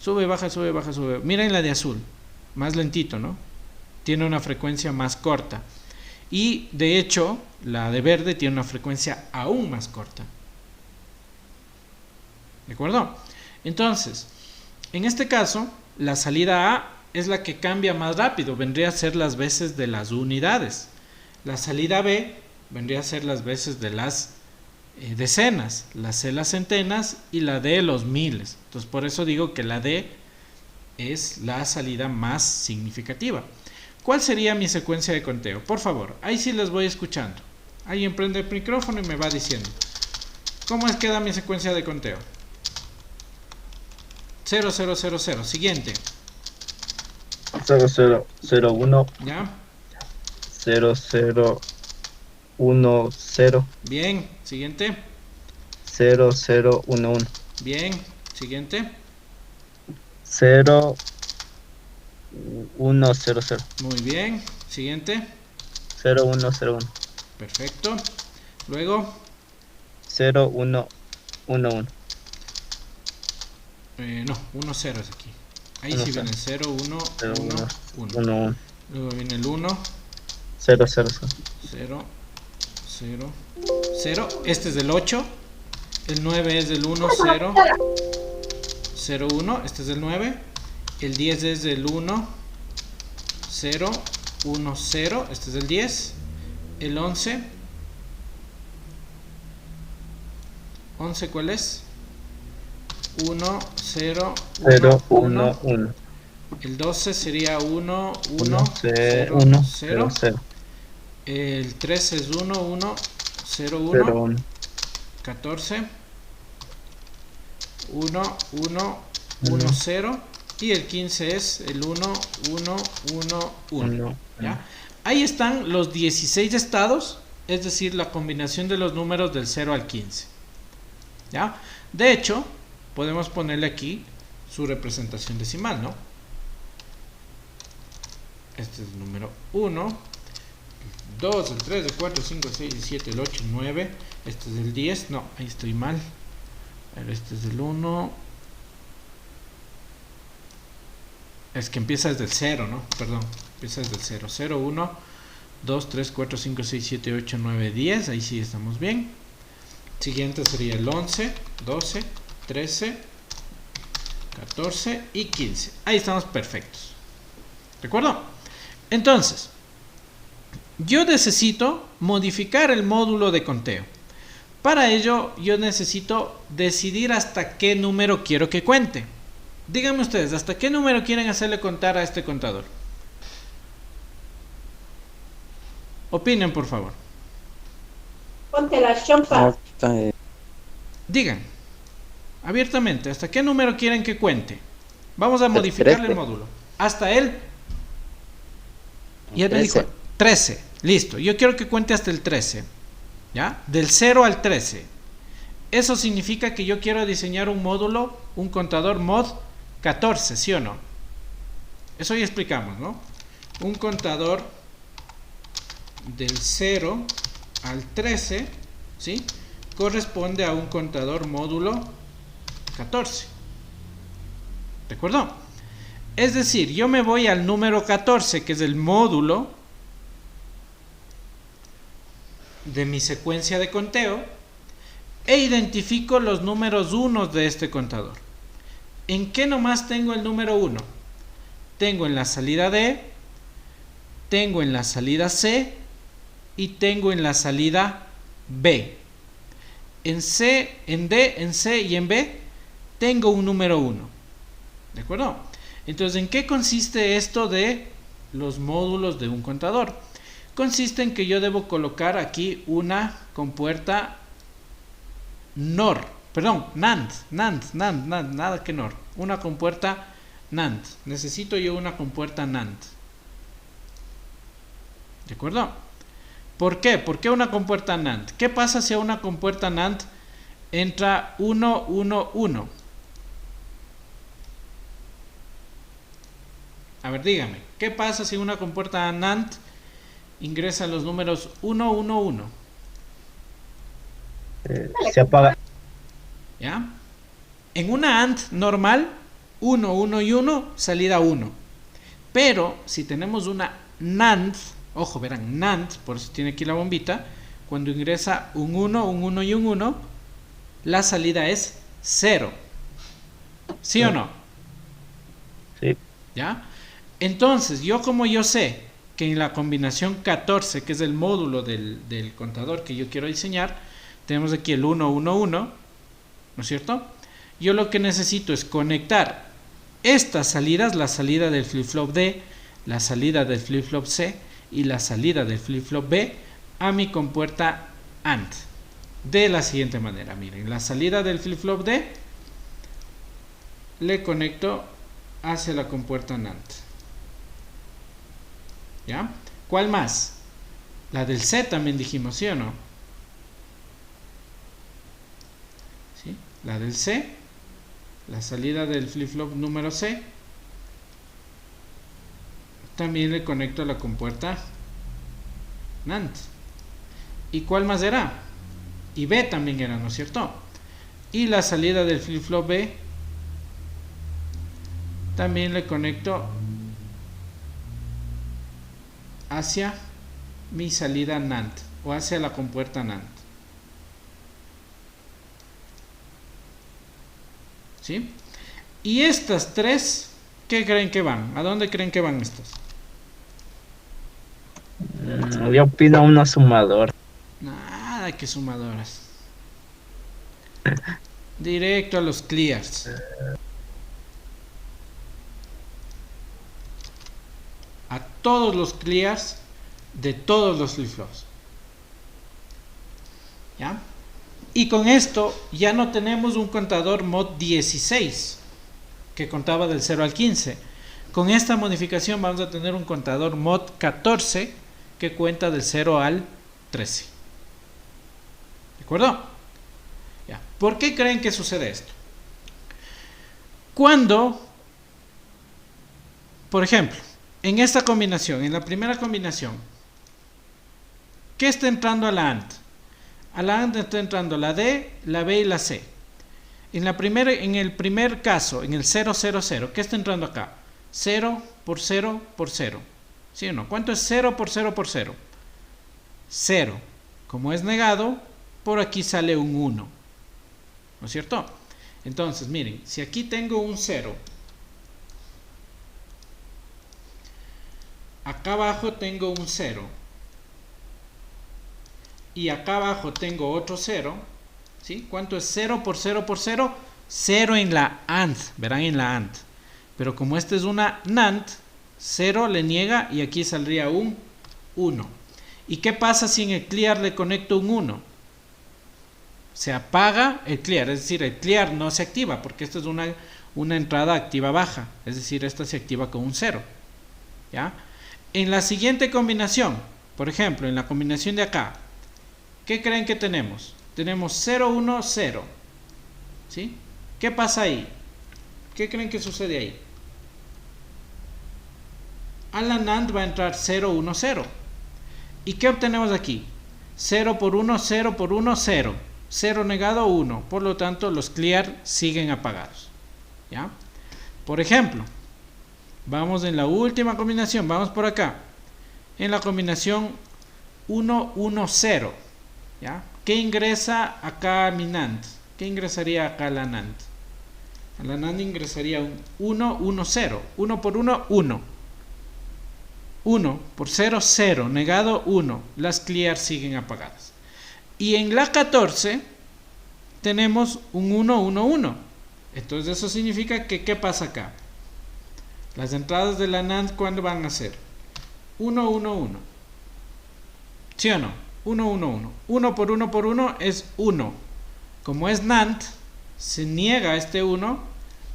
Sube, baja, sube, baja, sube. Miren la de azul, más lentito, ¿no? Tiene una frecuencia más corta. Y de hecho, la de verde tiene una frecuencia aún más corta. ¿De acuerdo? Entonces, en este caso, la salida A es la que cambia más rápido, vendría a ser las veces de las unidades. La salida B vendría a ser las veces de las decenas, la C las centenas y la D los miles. Entonces por eso digo que la D es la salida más significativa. ¿Cuál sería mi secuencia de conteo? Por favor, ahí sí les voy escuchando. Alguien prende el micrófono y me va diciendo ¿cómo es que da mi secuencia de conteo? 0, 0, 0, 0. Siguiente. 0, 0, 0, 1. ¿Ya? 0, 0, 1, 0. Bien. Siguiente. 0, 0, 1, 1. Bien. Siguiente. 0, 1, 0, 0. Muy bien. Siguiente. 0, 1, 0, 1. Perfecto. Luego. 0, 1, 1, 1. No, 1, 0 es aquí. Ahí 1, sí 0. viene 0, 1, 0, 1, 1, 1. 1. Luego viene el 1. 0, 0, 0. 0, 0, 0. Este es del 8. El 9 es del 1, 0, 0, 1. Este es del 9. El 10 es del 1, 0, 1, 0. Este es del 10. El 11. 11, ¿cuál es? 1, 0, 0, 1, 1. El 12 sería 1, 1, 1, 0, 1, 0. 0. El 13 es 1, 1, 0, 0, 1. 1. 14. 1, 1, 1, 0. Y el 15 es el 1, 1, 1, 1. ¿Ya? Ahí están los 16 estados, es decir, la combinación de los números del 0 al 15. ¿Ya? De hecho, podemos ponerle aquí su representación decimal, ¿no? Este es el número 1. 2, el 3, el 4, 5, 6, el 7, el 8, el 9. Este es el 10. No, ahí estoy mal. A ver, este es el 1. Es que empieza desde el 0, ¿no? Perdón, empieza desde el 0. 0, 1, 2, 3, 4, 5, 6, 7, 8, 9, 10. Ahí sí estamos bien. Siguiente sería el 11, 12, 13, 14 y 15. Ahí estamos perfectos. ¿De acuerdo? Entonces, yo necesito modificar el módulo de conteo. Para ello, yo necesito decidir hasta qué número quiero que cuente. Díganme ustedes, ¿hasta qué número quieren hacerle contar a este contador? Opinen, por favor. Ponte la chompa. Digan, abiertamente, ¿hasta qué número quieren que cuente? Vamos a modificarle el módulo. Hasta el... Ya me dijo 13. Listo, yo quiero que cuente hasta el 13. ¿Ya? Del 0 al 13. Eso significa que yo quiero diseñar un módulo, un contador mod 14, ¿sí o no? Eso ya explicamos, ¿no? Un contador del 0 al 13, ¿sí? Corresponde a un contador módulo 14. ¿De acuerdo? Es decir, yo me voy al número 14, que es el módulo de mi secuencia de conteo, e identifico los números 1 de este contador. ¿En qué nomás tengo el número 1? Tengo en la salida D, tengo en la salida C y tengo en la salida B. En C, en D, en C y en B tengo un número 1. ¿De acuerdo? Entonces, ¿en qué consiste esto de los módulos de un contador? Consiste en que yo debo colocar aquí una compuerta NOR, perdón, NAND, nada que NOR, una compuerta NAND. Necesito yo una compuerta NAND. ¿De acuerdo? ¿Por qué? ¿Por qué una compuerta NAND? ¿Qué pasa si a una compuerta NAND entra 1, 1, 1? A ver, dígame, ¿qué pasa si una compuerta NAND ingresa los números 1, 1, 1? Se apaga. ¿Ya? En una AND normal, 1, 1 y 1, salida 1. Pero si tenemos una NAND, ojo, verán, NAND, por eso tiene aquí la bombita, cuando ingresa un 1, un 1 y un 1, la salida es 0. ¿Sí o no? Sí. ¿Ya? Entonces, como yo sé que en la combinación 14, que es el módulo del contador que yo quiero diseñar, tenemos aquí el 1, 1, 1, ¿no es cierto? Yo lo que necesito es conectar estas salidas, la salida del flip-flop D, la salida del flip-flop C y la salida del flip-flop B a mi compuerta AND. De la siguiente manera, miren, la salida del flip-flop D le conecto hacia la compuerta NAND. ¿Ya? ¿Cuál más? La del C también dijimos, ¿sí o no? ¿Sí? La del C, la salida del flip-flop número C, también le conecto a la compuerta NAND. ¿Y cuál más era? Y B también era, ¿no es cierto? Y la salida del flip-flop B también le conecto hacia mi salida NAND o hacia la compuerta NAND. ¿Sí? Y estas tres, ¿qué creen que van? ¿A dónde creen que van estas? Yo opino una sumador. Nada que sumadoras. Directo a los clears. A todos los clears de todos los flip-flops. ¿Ya? Y con esto ya no tenemos un contador mod 16 que contaba del 0 al 15. Con esta modificación vamos a tener un contador mod 14 que cuenta del 0 al 13. ¿De acuerdo? Ya. ¿Por qué creen que sucede esto? Cuando, por ejemplo, en esta combinación, en la primera combinación, ¿qué está entrando a la AND? A la AND está entrando la D, la B y la C. En el primer caso, en el 0, 0, 0, ¿qué está entrando acá? 0 por 0 por 0. ¿Sí o no? ¿Cuánto es 0 por 0 por 0? 0. Como es negado, por aquí sale un 1. ¿No es cierto? Entonces, miren, si aquí tengo un 0, acá abajo tengo un 0, y acá abajo tengo otro 0, ¿sí? ¿Cuánto es 0 por 0 por 0? 0 en la AND, verán en la AND. Pero como esta es una NAND, 0 le niega y aquí saldría un 1. ¿Y qué pasa si en el clear le conecto un 1? Se apaga el clear, es decir, el clear no se activa porque esta es una entrada activa baja, es decir, esta se activa con un 0. ¿Ya? En la siguiente combinación, por ejemplo, en la combinación de acá, ¿qué creen que tenemos? Tenemos 0, 1, 0. ¿Sí? ¿Qué pasa ahí? ¿Qué creen que sucede ahí? A la NAND va a entrar 0, 1, 0. ¿Y qué obtenemos aquí? 0 por 1, 0 por 1, 0. 0 negado, 1. Por lo tanto, los clear siguen apagados. ¿Ya? Por ejemplo, vamos en la última combinación. Vamos por acá. En la combinación 1, 1, 0. ¿Ya? ¿Qué ingresa acá a mi NAND? ¿Qué ingresaría acá a la NAND? A la NAND ingresaría un 1, 1, 0. 1 por 1, 1. 1 por 0, 0. Negado, 1. Las clear siguen apagadas. Y en la 14 tenemos un 1, 1, 1. Entonces eso significa que ¿qué pasa acá? Las entradas de la NAND, ¿cuándo van a ser? 1, 1, 1. ¿Sí o no? 1, 1, 1. 1 por 1 por 1 es 1. Como es NAND, se niega este 1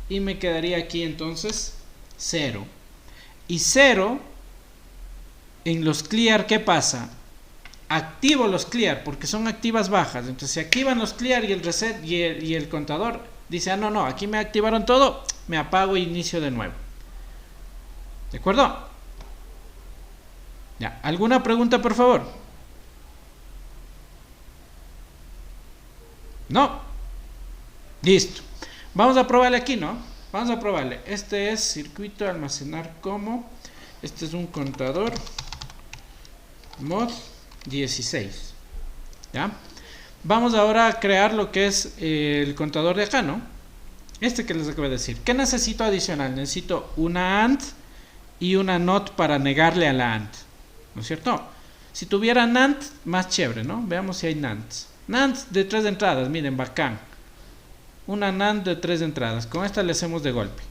y me quedaría aquí entonces 0. Y 0, en los clear, ¿qué pasa? Activo los clear porque son activas bajas. Entonces se activan los clear y el reset y el contador dice, ah, no, aquí me activaron todo, me apago e inicio de nuevo. ¿De acuerdo? Ya, ¿alguna pregunta, por favor? ¿No? Listo. Vamos a probarle aquí, ¿no? Vamos a probarle. Este es circuito de almacenar como. Este es un contador mod 16. ¿Ya? Vamos ahora a crear lo que es el contador de acá, ¿no? Este que les acabo de decir. ¿Qué necesito adicional? Necesito una AND y una NOT para negarle a la AND. ¿No es cierto? Si tuviera NAND, más chévere, ¿no? Veamos si hay NANDs. NAND de 3 entradas, miren, bacán. Una NAND de 3 entradas. Con esta le hacemos de golpe.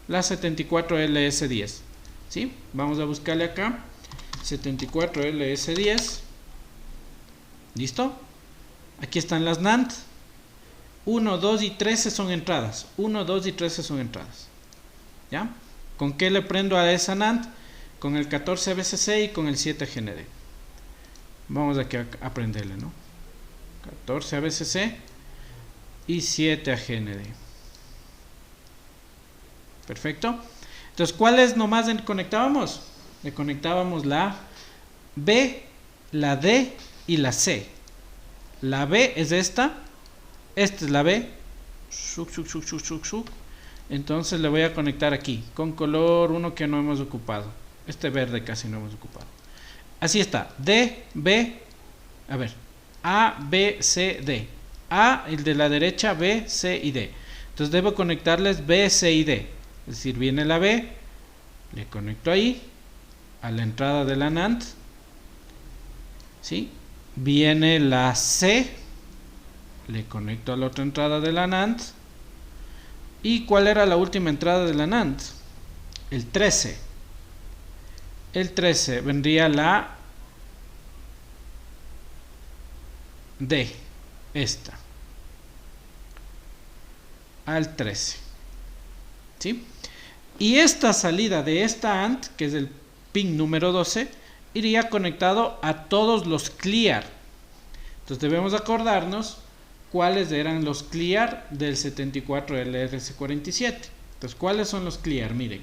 La 74LS10. ¿Sí? Vamos a buscarle acá. 74LS10. ¿Listo? Aquí están las NAND. 1, 2 y 13 son entradas. 1, 2 y 13 son entradas. ¿Ya? ¿Con qué le prendo a esa NAND? Con el 14 BCC y con el 7 GND. Vamos aquí a aprenderle, ¿no? 14 ABCC y 7 a GND. Perfecto. Entonces, ¿cuáles nomás conectábamos? Le conectábamos la B, la D y la C. La B es esta es la B. Entonces le voy a conectar aquí con color 1 que no hemos ocupado. Este verde casi no hemos ocupado. Así está, D, B, a ver, A, B, C, D. A, el de la derecha, B, C y D. Entonces debo conectarles B, C y D. Es decir, viene la B, le conecto ahí, a la entrada de la NAND. ¿Sí? Viene la C, le conecto a la otra entrada de la NAND. ¿Y cuál era la última entrada de la NAND? El 13. El 13 vendría la D, esta, al 13. ¿Sí? Y esta salida de esta AND, que es el pin número 12, iría conectado a todos los clear. Entonces debemos acordarnos cuáles eran los clear del 74LRC47. Entonces, ¿cuáles son los clear? Miren,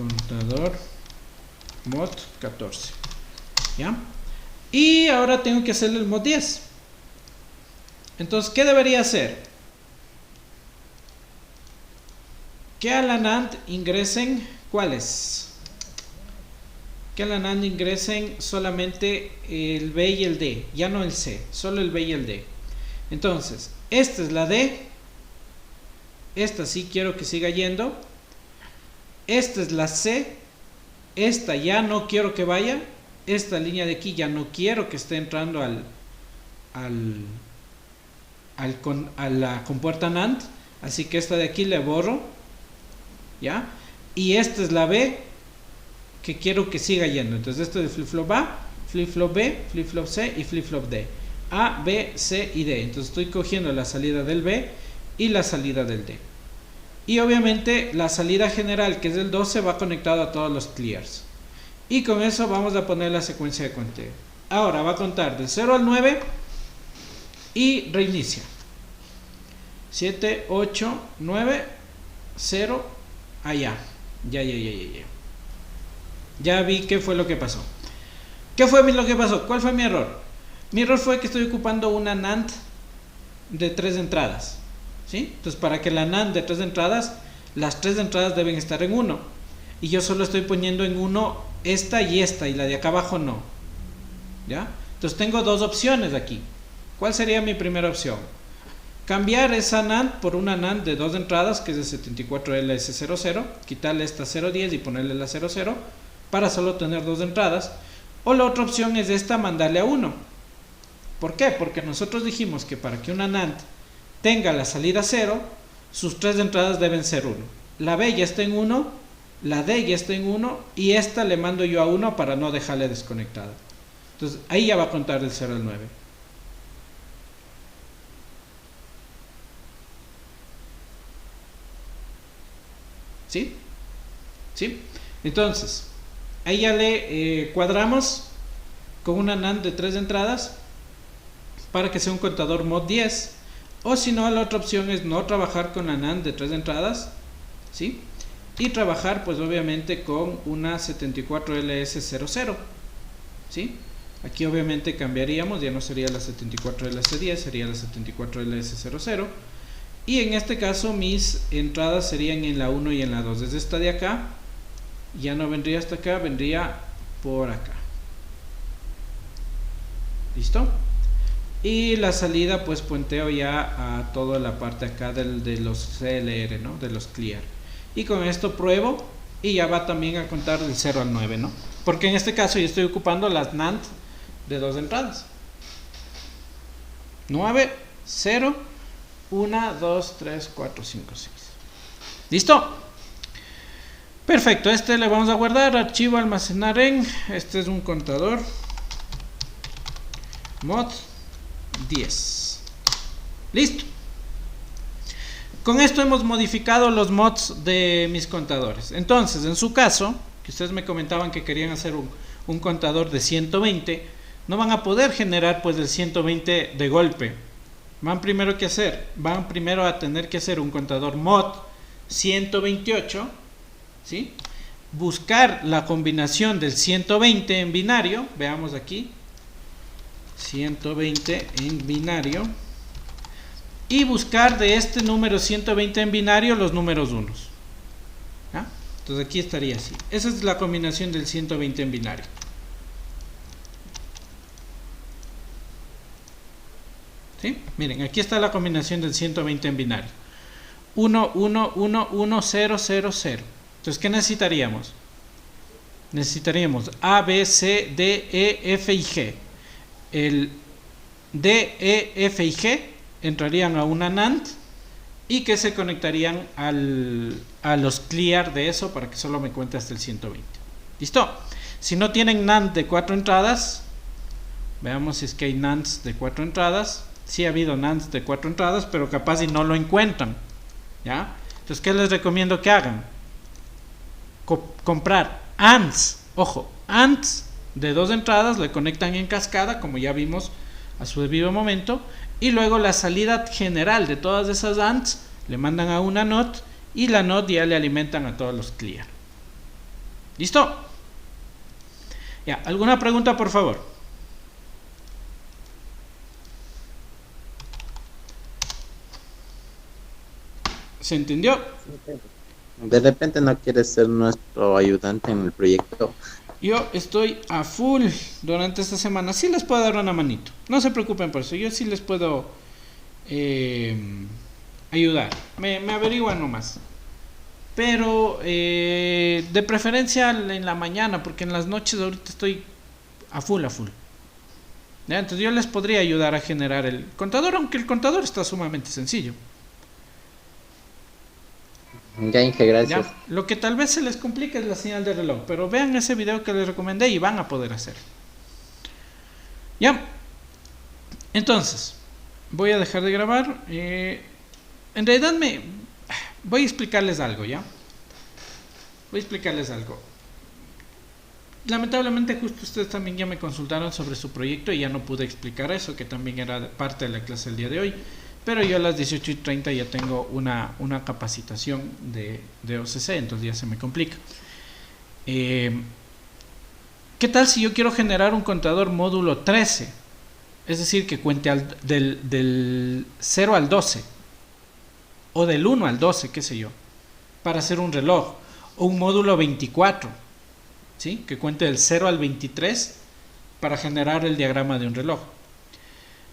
contador mod 14. ¿Ya? Y ahora tengo que hacerle el mod 10. Entonces, ¿qué debería hacer? Que a la NAND ingresen, ¿cuáles? Que a la NAND ingresen solamente el B y el D, ya no el C, solo el B y el D. Entonces, esta es la D, esta sí quiero que siga yendo, esta es la C, esta ya no quiero que vaya, esta línea de aquí ya no quiero que esté entrando a la compuerta NAND, así que esta de aquí le borro, ¿ya? Y esta es la B que quiero que siga yendo. Entonces esto es flip-flop A, flip-flop B, flip-flop C y flip-flop D. A, B, C y D. Entonces estoy cogiendo la salida del B y la salida del D. Y obviamente la salida general, que es del 12, va conectado a todos los clears. Y con eso vamos a poner la secuencia de conteo. Ahora va a contar del 0 al 9 y reinicia. 7, 8, 9, 0, allá. Ya. Ya vi qué fue lo que pasó. ¿Qué fue lo que pasó? ¿Cuál fue mi error? Mi error fue que estoy ocupando una NAND de 3 entradas. ¿Sí? Entonces, para que la NAND de 3 entradas, las 3 entradas deben estar en 1. Y yo solo estoy poniendo en 1 esta, y la de acá abajo no. ¿Ya? Entonces tengo dos opciones aquí. ¿Cuál sería mi primera opción? Cambiar esa NAND por una NAND de 2 entradas, que es de 74LS00, quitarle esta 010 y ponerle la 00 para solo tener 2 entradas. O la otra opción es esta, mandarle a 1. ¿Por qué? Porque nosotros dijimos que para que una NAND tenga la salida 0, sus 3 entradas deben ser 1. La B ya está en 1, la D ya está en 1 y esta le mando yo a 1 para no dejarle desconectada. Entonces ahí ya va a contar del 0 al 9. ¿Sí? ¿Sí? Entonces, ahí ya le cuadramos con una NAND de 3 entradas para que sea un contador mod 10. O si no, la otra opción es no trabajar con la NAND de 3 entradas, ¿sí? Y trabajar pues obviamente con una 74LS00, ¿sí? Aquí obviamente cambiaríamos, ya no sería la 74LS10, sería la 74LS00. Y en este caso mis entradas serían en la 1 y en la 2. Desde esta de acá, ya no vendría hasta acá, vendría por acá. ¿Listo? Y la salida pues puenteo ya a toda la parte acá de los CLR, ¿no? De los clear. Y con esto pruebo y ya va también a contar del 0 al 9, ¿no? Porque en este caso yo estoy ocupando las NAND de 2 entradas. 9, 0, 1, 2, 3, 4, 5, 6. ¿Listo? Perfecto, este le vamos a guardar, archivo, almacenar en, este es un contador mod 10. Listo. Con esto hemos modificado los mods de mis contadores. Entonces, en su caso, que ustedes me comentaban que querían hacer un contador de 120, no van a poder generar pues el 120 de golpe. Van primero a tener que hacer un contador mod 128, ¿sí? Buscar la combinación del 120 en binario, veamos aquí, 120 en binario, y buscar de este número 120 en binario los números unos. ¿Ya? Entonces aquí estaría así. Esa es la combinación del 120 en binario. ¿Sí? Miren, aquí está la combinación del 120 en binario. 1, 1, 1, 1, 0, 0, 0. Entonces, ¿qué necesitaríamos? Necesitaríamos A, B, C, D, E, F y G. El D, E, F y G entrarían a una NAND y que se conectarían a los clear de eso para que solo me cuente hasta el 120. ¿Listo? Si no tienen NAND de 4 entradas, veamos si es que hay NANDs de 4 entradas. Sí ha habido NANDs de 4 entradas, pero capaz si no lo encuentran. ¿Ya? Entonces, ¿qué les recomiendo que hagan? Comprar ANDs. Ojo, ANDs de 2 entradas, le conectan en cascada, como ya vimos a su debido momento. Y luego la salida general de todas esas ANDs le mandan a una NOT y la NOT ya le alimentan a todos los clear. ¿Listo? Ya, ¿alguna pregunta, por favor? ¿Se entendió? De repente no quieres ser nuestro ayudante en el proyecto. Yo estoy a full durante esta semana. Sí les puedo dar una manito. No se preocupen por eso. Yo sí les puedo ayudar. Me averiguan nomás. Pero de preferencia en la mañana, porque en las noches ahorita estoy a full. ¿Ya? Entonces yo les podría ayudar a generar el contador, aunque el contador está sumamente sencillo. Ya, Inge, gracias. ¿Ya? Lo que tal vez se les complica es la señal de reloj, pero vean ese video que les recomendé y van a poder hacer. Ya. Entonces, voy a dejar de grabar. En realidad voy a explicarles algo, ¿ya? Voy a explicarles algo. Lamentablemente justo ustedes también ya me consultaron sobre su proyecto y ya no pude explicar eso, que también era parte de la clase del día de hoy. Pero yo a las 18:30 ya tengo una capacitación de OCC, entonces ya se me complica. ¿Qué tal si yo quiero generar un contador módulo 13? Es decir, que cuente del 0 al 12. O del 1 al 12, qué sé yo. Para hacer un reloj. O un módulo 24. ¿Sí? Que cuente del 0 al 23 para generar el diagrama de un reloj.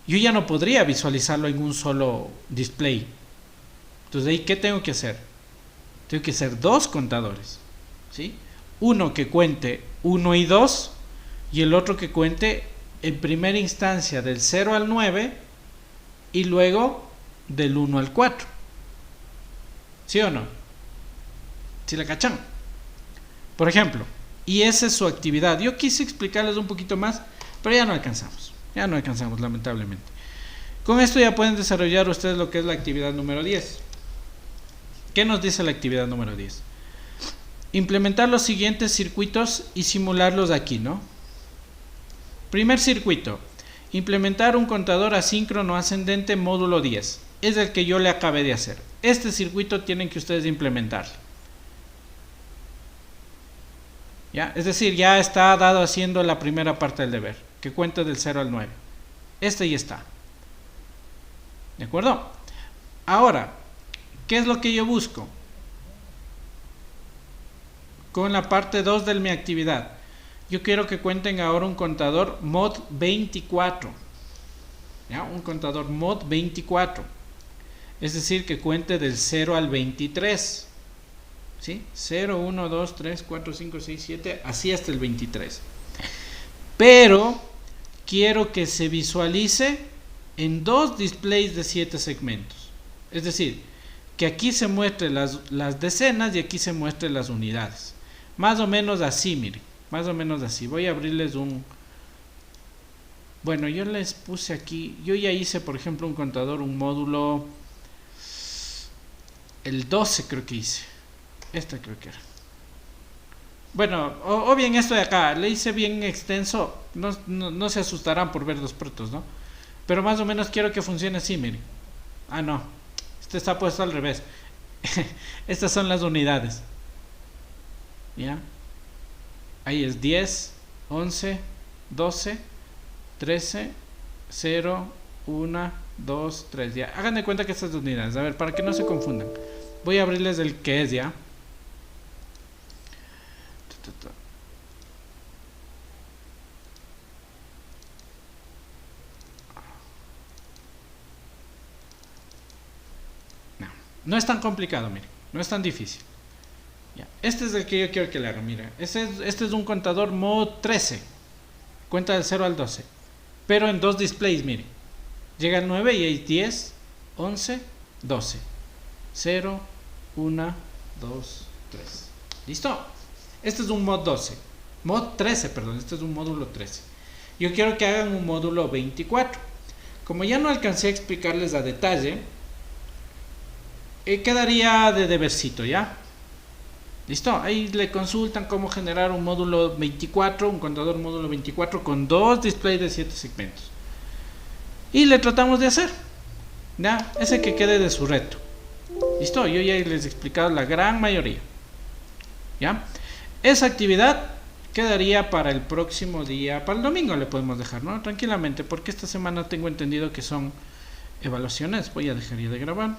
Yo ya no podría visualizarlo en un solo display. Entonces, ¿ahí qué tengo que hacer? Tengo que hacer dos contadores, ¿sí? Uno que cuente 1 y 2 y el otro que cuente en primera instancia del 0 al 9 y luego del 1 al 4. ¿Sí o no? ¿Sí la cachan? Por ejemplo, y esa es su actividad. Yo quise explicarles un poquito más, pero ya no alcanzamos. Ya no alcanzamos, lamentablemente. Con esto ya pueden desarrollar ustedes lo que es la actividad número 10. ¿Qué nos dice la actividad número 10? Implementar los siguientes circuitos y simularlos aquí, ¿no? Primer circuito. Implementar un contador asíncrono ascendente módulo 10. Es el que yo le acabé de hacer. Este circuito tienen que ustedes implementar. ¿Ya? Es decir, ya está dado haciendo la primera parte del deber, que cuenta del 0 al 9. Este ya está. ¿De acuerdo? Ahora, ¿qué es lo que yo busco? Con la parte 2 de mi actividad. Yo quiero que cuenten ahora un contador mod 24. ¿Ya? Un contador mod 24. Es decir, que cuente del 0 al 23. ¿Sí? 0, 1, 2, 3, 4, 5, 6, 7, así hasta el 23. Pero quiero que se visualice en dos displays de 7 segmentos. Es decir, que aquí se muestren las decenas y aquí se muestren las unidades. Más o menos así, miren. Más o menos así. Voy a abrirles un... Bueno, yo les puse aquí... Yo ya hice, por ejemplo, un contador, un módulo... El 12 creo que hice. Esta creo que era. Bueno, o bien esto de acá, le hice bien extenso. No se asustarán por ver los protos, ¿no? Pero más o menos quiero que funcione así, miren. Ah, no. Este está puesto al revés. Estas son las unidades. ¿Ya? Ahí es 10, 11, 12, 13, 0, 1, 2, 3. Ya. Hagan de cuenta que estas unidades. A ver, para que no se confundan. Voy a abrirles el que es ya. No es tan complicado, miren. No es tan difícil. Ya. Este es el que yo quiero que le hagan. Mira, este es un contador mod 13. Cuenta del 0 al 12. Pero en dos displays, miren. Llega al 9 y hay 10, 11, 12. 0, 1, 2, 3. ¿Listo? Este es un mod 12. Mod 13, perdón. Este es un módulo 13. Yo quiero que hagan un módulo 24. Como ya no alcancé a explicarles a detalle, quedaría de debercito, ¿ya? ¿Listo? Ahí le consultan cómo generar un módulo 24, un contador módulo 24 con dos displays de 7 segmentos. Y le tratamos de hacer, ¿ya? Ese que quede de su reto. ¿Listo? Yo ya les he explicado la gran mayoría. ¿Ya? Esa actividad quedaría para el próximo día, para el domingo le podemos dejar, ¿no? Tranquilamente, porque esta semana tengo entendido que son evaluaciones. Voy a dejar ya de grabar.